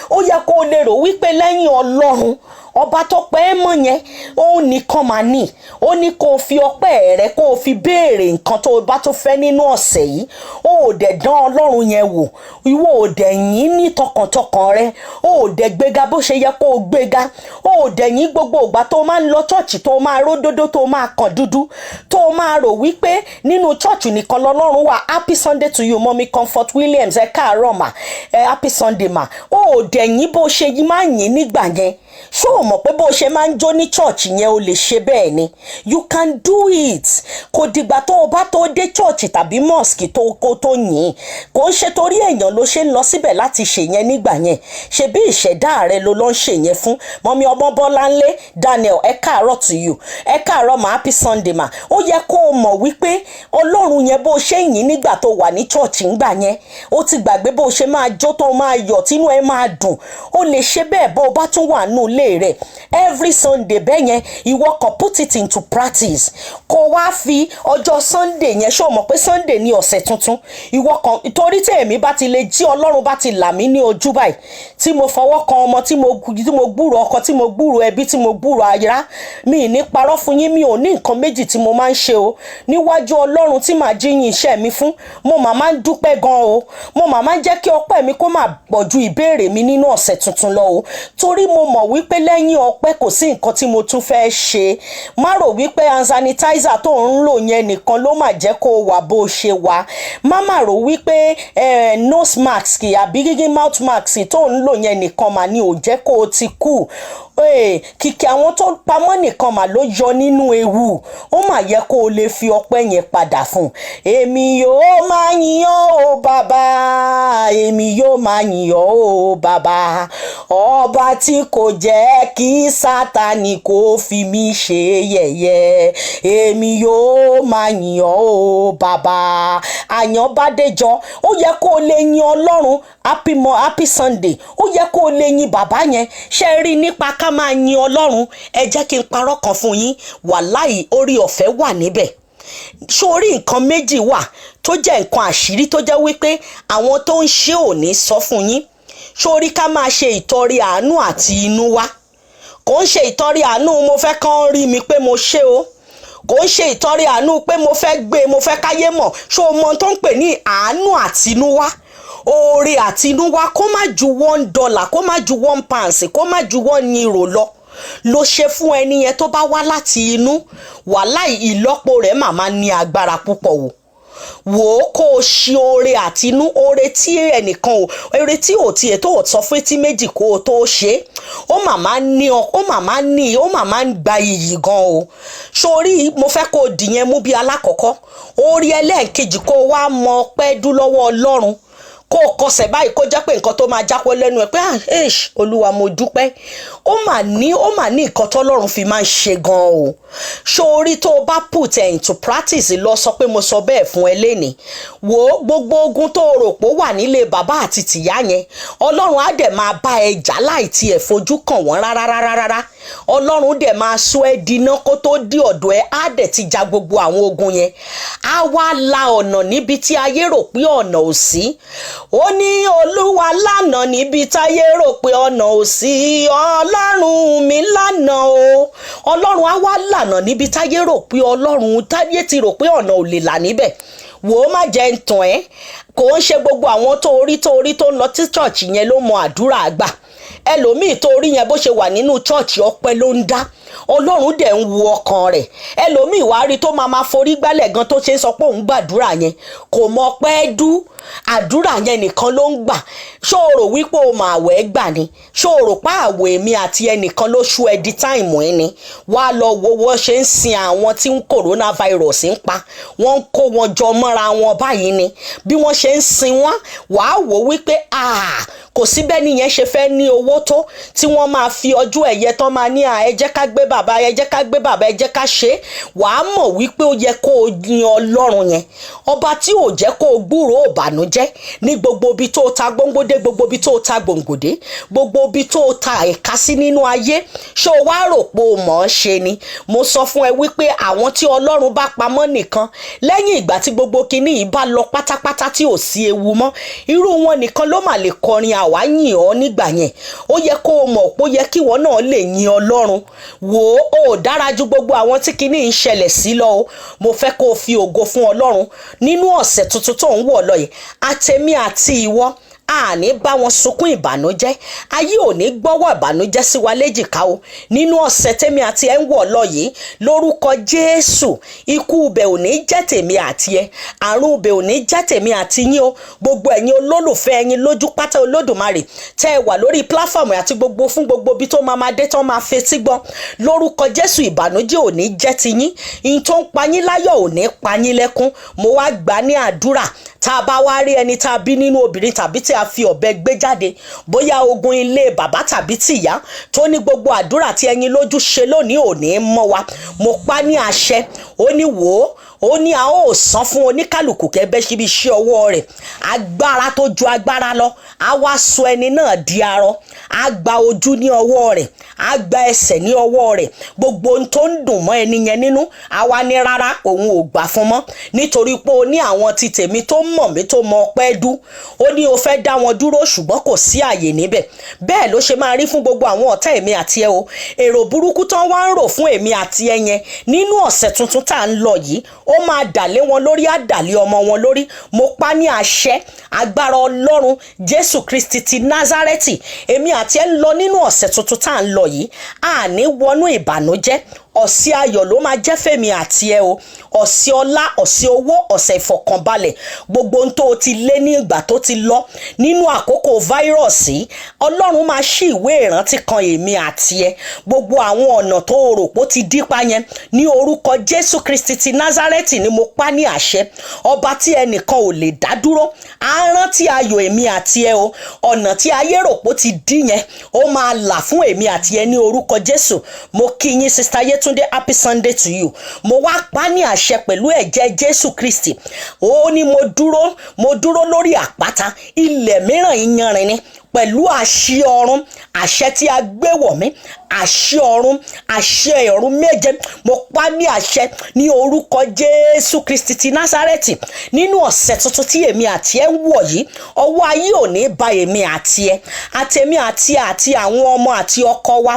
Ó yẹ kó o lè rò wípé lẹ́yìn Ọlọ́run ọba tó pẹ́ mọ̀ yẹn, òun nìkan máa ní. Ó ní kó o fi ọpẹ́ rẹ kó o fi béèrè nǹkan tó o bá tó fẹ́ nínú ọ̀sẹ̀ yìí. Ó ò dẹ̀ dán Ọlọ́run yẹn wò, ìwọ ò dẹ̀ yìn ní tọkàntọkàn rẹ, ó ò dẹ̀ gbéga bó ṣe yẹ kó o gbéga, ó ò dẹ̀ yìn gbogbo ìgbà tó o máa ń lọ chọ́ọ̀chì, tó o máa ródódó, tó o máa kàn dúdú, tó o máa rò wípé nínú chọ́ọ̀chì nìkan lọ́lọ́run wà. Happy Sunday to you, Mommy Comfort Williams. Ẹ káàárọ̀ mà, happy Sunday mà. Ó ò dẹ̀ yìn bó ṣe máa ń yìn nígbà yẹn. Ṣé o mọ̀ pé bó ṣe máa ń jó ní church yẹn o lè ṣe bẹ́ẹ̀ ni? You can do it. Kò dìgbà tó o bá tó dé church tàbí mosque tó yìn. Kò ń ṣe torí èèyàn ló ṣe ń lọ síbẹ̀ láti ṣe yẹn nígbà yẹn. Ṣe bí ìṣẹ̀dá rẹ ló lọ ń ṣe yẹn fún. Mọ́mí Ọmọbọ́láńlé Daniel, ẹ káàárọ̀ to you. Ẹ káàárọ̀ mà, happy Sunday mà. Ó yẹ kó o mọ̀ wípé Ọlọ́run yẹn bó ṣe yìn nígbà tó wà ní church ńgbà yẹn, ó ti gbàgbé bó ṣe máa jó tó máa yọ̀ tínú ẹ máa dùn. Ó lè ṣe bẹ́ẹ̀ bó o bá tún wà nù ilé rẹ̀ every Sunday bẹ́ẹ̀ yẹn. Ìwọ kan put it into practice. Kó wá fi ọjọ́ Sunday yẹn, ṣó mọ̀ pé Sunday ní ọ̀sẹ̀ tuntun. Ìwọ kan, torí tí èmi bá ti lè jí, Ọlọ́run bá ti là mí ní ojú báyìí, tí mo fọwọ́ kan ọmọ, tí mo gbúrò ọkọ, tí mo gbúrò ẹbí, tí mo gbúrò aya, mi ní parọ́ fún yín, mi ò ní nǹkan méjì tí mo máa ń ṣe o níwájú Ọlọ́run tí màá jíyìn iṣẹ́ mi fún. Mo máa ń dúpẹ́ gan o, mo máa ń jẹ́ kí ọpẹ́ mi kó máa pọ̀ ju ìbéèrè mi nínú ọ̀sẹ̀ tuntun lọ o, torí mo mọ̀ wípé lẹ́yìn ọpẹ́ kò sí nǹkan tí mo tún fẹ́ ṣe. Má rò wípé hand sanitizer tó ń lò yẹn nìkan ló máa jẹ́ kó wà bó ṣe wà. Má rò wípé nose mask àbí gígí mouth mask tó ń lò yẹn nìkan mà ní ò jẹ́ kó o ti kú. Kìkì àwọn tó pamọ́ nìkan mà ló yọ nínú ewu. Ó mà yẹ kó o lè fi ọpẹ́ yẹn padà fún. Èmi yóò máa yìn ọ́ o bàbá, èmi yóò máa yìn ọ́ o bàbá, ọba tí kò jẹ́ kí Sátánì kó fi mí ṣe yẹ̀yẹ́. Èmi yóò máa yìn ọ́ o bàbá. Àyànbádéjọ, ó yẹ kó o lè yìn Ọlọ́run. Happy Sunday. Ó yẹ kó o lè yìn bàbá yẹn. Ṣé rí nípa ká máa yìn Ọlọ́run? Ẹ jẹ́ kí n parọ́ kan fún yín. Wàláhì orí ọ̀fẹ́ wà níbẹ̀. Sórí nǹkan méjì wà tó jẹ́ nǹkan àṣírí tó jẹ́ wípé àwọn tó ń ṣe ò ní sọ fún yín. Sórí ká máa ṣe ìtọrẹ àánú àti inú wá. Kò ń ṣe ìtọrẹ àánú mo fẹ́ kán rí mi pé mo ṣe o. Kò ń ṣe ìtọrẹ àánú pé mo fẹ́ gbé, mo fẹ́ káyé mọ̀. Ṣó mọ tó ń pè ní àánú àtinúwá? Oore àtinúwá kó má ju $1, kó má ju £1, kó má ju €1 lọ ṣe fún ẹni yẹn tó bá wá láti inú. Wàláhì ìlọ́po rẹ̀ màmá ní agbára púpọ̀ o. Wò ó kó o ṣe oore àtinú, oore tí ẹnìkan o, oore tí ò tiẹ̀ tó ò sọ fún etí méjì kó o tó ṣe. Ó màmá ń gba iyì gan o. Sórí mo fẹ́ kó o dìyẹn mú bí alákọ̀ọ́kọ́. Oore ẹlẹ́ẹ̀kejì kó o wá mọ ọpẹ́ dú lọ́wọ́ Ọlọ́run. kó o kọsẹ̀ báyìí kó jẹ́ pé nǹkan tó máa jápọ̀ lẹ́nu ẹ̀ pé olúwa mo dúpẹ́. ó mà ní nǹkan tọ́lọ́run fi máa ń ṣe gan o. ṣóorí tó o bá put into practice lọ sọ pé mo sọ bẹ́ẹ̀ fún ẹ lénìí. wo gbogbo ogun tó o rò pé ó wà nílé bàbá àti tìyá yẹn ọlọ́run á dẹ̀ máa bá ẹ jà láì tiẹ̀ fojú kàn wọ́n rárá. ọlọ́run dẹ̀ máa sọ ẹ́ dínà kó tó dí ọ̀dọ̀ ẹ á dẹ̀ ti ja gbogbo àwọn ogun yẹn. á wá la ọ̀nà níbi tí ayé rò pé ọ̀nà ò sí. ó ní olúwa lánà níbi táyé rò pé ọ̀nà ò sí ọlọ́run mi lánà o. ọlọ́run á wá lànà níbi táyé rò pé táyé ti rò pé ọ̀nà ò lè là níbẹ̀. wò ó má jẹ́ ń tàn ẹ́ kò ń ṣe gbogbo àwọn tó orí tó ń lọ sí church yẹn ló mọ àdúrà àgbà. ẹlòmíì tó rí yẹn bó ṣe wà nínú church ọpẹ́ ló ń dá ọlọ́run dẹ̀ ń wo ọkàn rẹ̀. ẹlòmíì wá rí tó máa forí gbálẹ̀ gan tó ṣe ń sọ pé òun gbàdúrà yẹn kò mọ pẹ́ dú àdúrà yẹn nìkan ló ń gbà. ṣó o rò wípé o mà àwẹ̀ gbà ni? ṣó o rò pé àwẹ̀ èmi àti ẹnìkan ló ṣú ẹ di táìmù ẹ ni? wá lọ wo wọ́n ṣe ń sin àwọn tí coronavirus ń pa wọ́n ń kó wọn jọ mọ́ra wọn báyìí ni. bí wọ́n ṣe ń sin wọ́n wàá wò wípé kò sí bẹ́ẹ̀ nìyẹn ṣe fẹ́ ní owó tó tí wọ́n máa fi ọjọ́ ẹ̀yẹ tán máa ní ẹ jẹ́ ká gbé bàbá ẹ jẹ́ ká gbé bàbá ẹ jẹ́ ká ṣe é. wàá mọ̀ wípé ó yẹ kó o yin ọlọ́run yẹn ọba tí ò jẹ́ kó o gbúròó ìbànújẹ́ ní gbogbo ibi tó ta gbóngbódé gbogbo ibi tó ta gbòǹgbòdé gbogbo ibi tó ta ẹ̀ka sí nínú ayé. ṣé o wá rò pé o mọ̀ ọ́n ṣe ni? mo sọ fún ẹ wípé àwọn tí ọlọ́run bá pamọ́ nìkan lẹ́yìn ìgbà tí gbogbo kinní yìí bá lọ pátápátá tí ò sí ewu mọ́ irú wọn nìkan ló mà lè kọrin àwa yìn ọ́ nígbà yẹn. ó yẹ kó o mọ̀ pé ó yẹ kí ìwọ náà lè yin ọlọ́run. wò ó dára ju gbogbo àwọn tí kinní yìí ń ṣẹlẹ̀ sí lọ o. mo fẹ́ kó o fi ògo fún ọlọ́run nínú ọ̀sẹ̀ tuntun tó ń wọ̀ lọ yìí. àtẹ̀mí àti ìwọ àní bá wọn sunkún ìbànújẹ́ ayé ò ní gbọ́wọ́ ìbànújẹ́ sí wa léjìká o. nínú ọ̀sẹ̀ tèmi àti ẹ̀ ń wọ̀ lọ yìí lórúkọ Jésù ikú ibẹ̀ ò ní jẹ́ tèmi àti ẹ àrùn ibẹ̀ ò ní jẹ́ tèmi àti yín o. gbogbo ẹ̀yin olólùfẹ́ ẹ̀yin lójú pátá Olódùmarè tẹ́ ẹ wà lórí pláfọ̀mù àti gbogbo fún gbogbo ibi tó máa dé tán máa fetí gbọ́ lórúkọ Jésù ìbànújẹ́ ò ní jẹ́ ti yín. ìyìn tó ń pa yín láyọ̀ ò ní pa yín lẹ́kún. mo wá gbà ní àdúrà tá a bá wá rí ẹni tá a bí nínú obìnrin tàbí tí a fi ọ̀bẹ gbé jáde bóyá ogun ilé bàbá tàbí tìyá tó ní gbogbo àdúrà tí ẹ̀yin lójú ṣe lónìí ò ní mọ́ wa. mo pa ní àṣẹ ó ní wò ó ní a ó san fún oníkálùkù kẹ́bẹ́ síbi iṣẹ́ ọwọ́ rẹ̀. agbára tó ju agbára lọ á wá sọ ẹni náà di arọ. á gba ojú ní ọwọ́ rẹ̀ á gba ẹsẹ̀ ní ọwọ́ rẹ̀. gbogbo ohun tó ń dùn mọ́ ẹni yẹn nínú á wá ní rárá òun ò gbà fún mọ́ nítorí pé ó ní àwọn ti tèmi tó mọ̀ mí tó mọ ọpẹ́ dú. ó ní o fẹ́ dá wọn dúró ṣùgbọ́n kò sí àyè níbẹ̀. bẹ́ẹ̀ ló ṣe máa rí fún gbogbo àwọn ọ̀tá èmi àti ẹ o. èrò burúkú tán wá ń rò fún èmi àti ẹ yẹn nínú ọ̀sẹ̀ tuntun tá à ń lọ yìí ó máa dàlé wọn lórí àdàlé ọmọ wọn lórí. mo pa ní àṣẹ agbára Ọlọ́run Jésù Kristi ti Násárẹ́tì èmi àti ẹ ń lọ nínú ọ̀sẹ̀ tuntun tá à ń lọ yìí àní wọnú ìbànújẹ́. ọ̀sẹ̀ ayọ̀ ló máa jẹ́ fèmí àti ẹ o. ọ̀sẹ̀ ọlá ọ̀sẹ̀ owó ọ̀sẹ̀ ìfọ̀kànbalẹ̀ gbogbo ohun tó ti lé ní ìgbà tó ti lọ nínú àkókò fáírọ̀sì Ọlọ́run máa ṣí ìwé ìrántí kan èmi àti ẹ. gbogbo àwọn ọ̀nà tó rò pó ti dípa yẹn ní orúkọ Jésù Kristi ti Násárẹ́tì ni mo pa ní àṣẹ ọba tí ẹnìkan ò lè dá dúró á rántí ayọ̀ èmi àti ẹ o. ọ̀nà tí ayé rò pó ti dí yẹn ó máa là fún èmi àti ẹ ní orúkọ Jésù. mo kí yín Sister Yetunde happy Sunday to you. mo wá pa ní àṣẹ pẹ̀lú ẹ̀jẹ̀ Jésù Kristi. ó ní mo dúró lórí àpáta ilẹ̀ mìíràn ìyanrìn ni pẹ̀lú àṣẹ ọ̀run àṣẹ tí a gbé wọ̀ mí àṣẹ ọ̀run àṣẹ ọ̀run méje mo pa ní àṣẹ ní orúkọ Jésù Kristi ti Násárẹ́tì nínú ọ̀sẹ̀ tuntun tí èmi àti ẹ ń wọ̀ yìí ọwọ́ ayé ò ní ba èmi àti ẹ àtẹ̀mí àti àwọn ọmọ àti ọkọ wa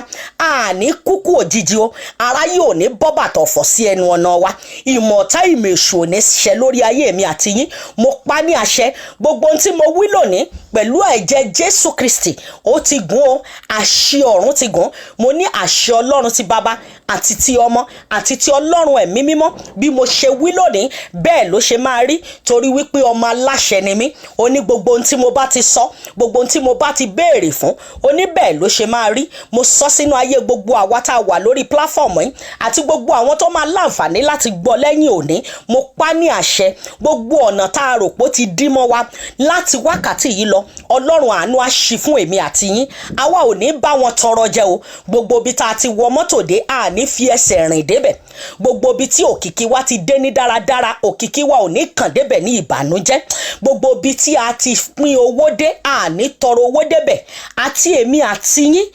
àní kúkú òjijì o. aráyé ò ní bọ́ bàtà ọ̀fọ̀ sí ẹnu ọ̀nà wa. ìmọ̀ọ́ta ìmọ̀ èṣù ò ní ṣẹ lórí ayé èmi àti yín. mo pa ní àṣẹ gbogbo ohun tí mo wí lónìí pẹ̀lú ẹ̀jẹ̀ Jésù Kristi ó ti gùn o. àṣẹ ọ̀run ti gùn. mo ní àṣẹ ọlọ́run ti bàbá àti ti ọmọ àti ti ọlọ́run ẹ̀mí mímọ́ bí mo ṣe wí lónìí bẹ́ẹ̀ ló ṣe máa rí torí wípé ọmọ aláṣẹ ni mí ó ní gbogbo ohun tí mo bá ti sọ gbogbo ohun tí mo bá ti béèrè fún ó ní bẹ́ẹ̀ ló ṣe máa rí mo sọ sínú ayé gbogbo àwa tá a wà lórí pláfọ̀mù yìí àti gbogbo àwọn tó máa láǹfààní láti gbọ́ lẹ́yìn òní mo pa ní àṣẹ gbogbo ọ̀nà tá a rò pé ó ti dí mọ́ wa láti wákàtí yìí lọ ọlọ́run àánú á ṣí fún èmi àti yín àwa ò ní bá wọn tọrọ jẹ o gbogbo ibi tá a ti wọ mọ́tò dé àní fi ẹsẹ̀ rìn débẹ̀ gbogbo ibi tí òkìkí wa ti dé ní dáradára òkìkí wa ò ní kàn débẹ̀ ní ìbànújẹ́ gbogbo ibi tí a ti pín owó dé àní tọrọ owó débẹ̀ àti èmi àti yín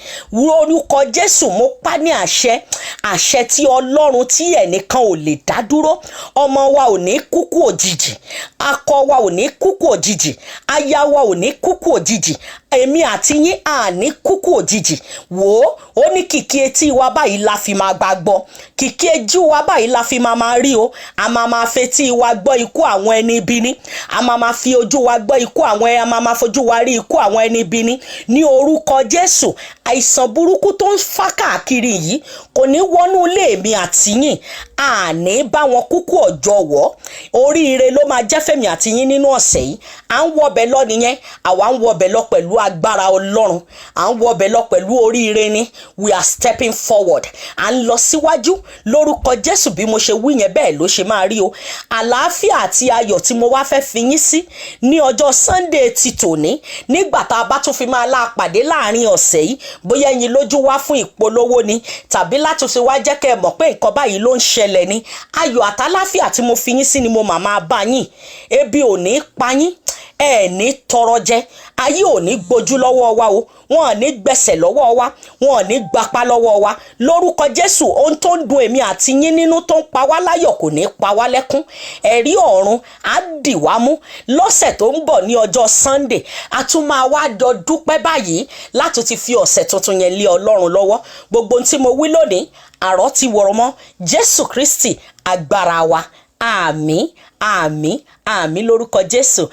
orúkọ Jésù mo pa ní àṣẹ àṣẹ tí ọlọ́run tí ẹnìkan ò lè dá dúró ọmọ wa ò ní kúkú òjijì akọ wa ò ní kúkú òjijì aya wa ò ní kúkú òjijì èmi àti yín àní kúkú òjijì wò ó ní kìkì etí wa báyìí la fi máa gbàgbọ́ kìkì ojú wa báyìí la fi máa rí o a máa fetí wa gbọ́ ikú àwọn ẹni ibi ní a máa fi ojú wa gbọ́ ikú àwọn a máa fojú wa rí ikú àwọn ẹni ibi ní orúkọ Jésù àìsàn burúkú tó ń fà káàkiri yìí kò ní wọnú ilé mi àti yín àní bá wọn kúkú ọjọ́wọ́ oríire ló máa jẹ́ fẹ́mi àti yín nínú ọ̀sẹ̀ yìí à ń wọbẹ̀ lọ nìyẹn àwa ń wọbẹ̀ lọ pẹ̀lú agbára Ọlọ́run à ń wọbẹ̀ lọ pẹ̀lú oríire ni we are stepping forward à ń lọ síwájú lórúkọ Jésù bí mo ṣe wí yẹn bẹ́ẹ̀ ló ṣe máa rí o àlàáfíà àti ayọ̀ tí mo wá fẹ́ fi yín sí ní ọjọ́ Sunday ti tòní nígbà tá a bá tún fi máa lápàdé láàrin ọ̀sẹ̀ yìí bóyá ẹ̀yin lójú wá fún ìpolówó ni tàbí láti ṣe wá jẹ́ kẹ́ ẹ mọ̀ pé nǹkan báyìí ló ń ṣẹlẹ̀ ni ayọ̀ àtàláfíà tí mo fi yín sí ni mo máa bá yín ebi ò ní pa yín ẹ ní tọrọ jẹ ayé ò ní gbójú lọ́wọ́ wa o wọn ò ní gbẹ̀sẹ̀ lọ́wọ́ wa wọn ò ní gbapá lọ́wọ́ wa lórúkọ Jésù ohun tó ń dùn èmi àti yín nínú tó ń pa wá láyọ̀ kò ní pa wá lẹ́kún ẹ̀rí ọ̀run á dì wá mú lọ́sẹ̀ tó ń bọ̀ ní ọjọ́ Sunday a tún máa wá jọ dúpẹ́ báyìí láti ti fi ọ̀sẹ̀ tuntun yẹn lé Ọlọ́run lọ́wọ́ gbogbo ohun tí mo wí lónìí àrọ́ ti wọ̀rọ̀ mọ́ Jésù Kristi agbára wa àmín àmín àmín lórúkọ Jésù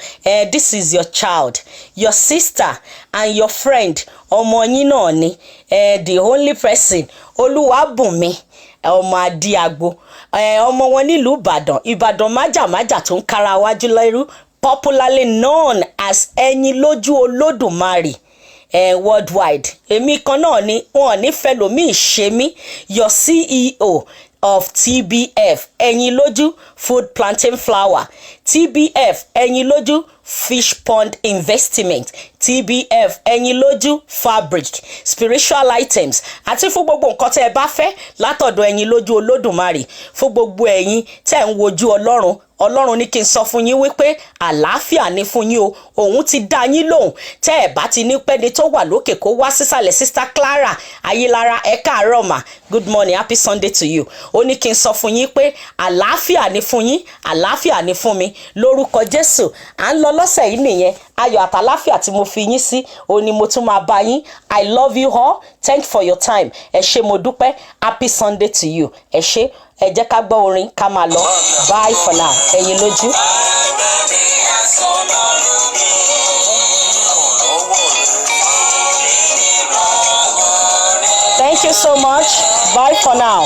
this is your child your sister and your friend ọmọ yín náà ni the only person Olúwabùnmi ọmọ Adíagbo ọmọ wọn nílùú Ìbàdàn májàmájà tó ń kára wájú lẹ́rú popularly known as Ẹ̀yinlójú Olódùmarè worldwide èmi kan náà ni wọn ní fẹlòmíì ṣe mí your CEO of TBF Ẹ̀yinlójú food plantain flour TBF Ẹ̀yinlójú fish pond investment TBF Ẹ̀yinlójú fabric spiritual items àti fún gbogbo nǹkan tẹ́ ẹ bá fẹ́ látọ̀dọ̀ Ẹ̀yinlójú Olódùmarè fún gbogbo ẹ̀yin tẹ́ ń wojú Ọlọ́run ní kí n sọ fún yín wípé àlàáfíà ní fún yín o òun ti dá yín lóhùn tẹ́ ẹ bá ti ní pẹ́ni tó wà lókè kó wá sísàlẹ̀ Sister Clara Ayélára ẹ káàárọ̀ mà good morning happy Sunday to you ó ní kí n sọ fún yín pé àlàáfíà ní fún yín àlàáfíà ní fún mi lórúkọ Jésù à ń lọ lọ́sẹ̀ yìí nìyẹn ayọ̀ àtàláfíà tí mo fi yín sí ó ní mo tún máa bá yín I love you all thank you for your time ẹ ṣé mo dúpẹ́ happy Sunday to you ẹ ṣé ẹ jẹ́ ká gbọ́ orin ká máa lọ bye for now Ẹ̀yinlójú. Thank you so much. Bye for now.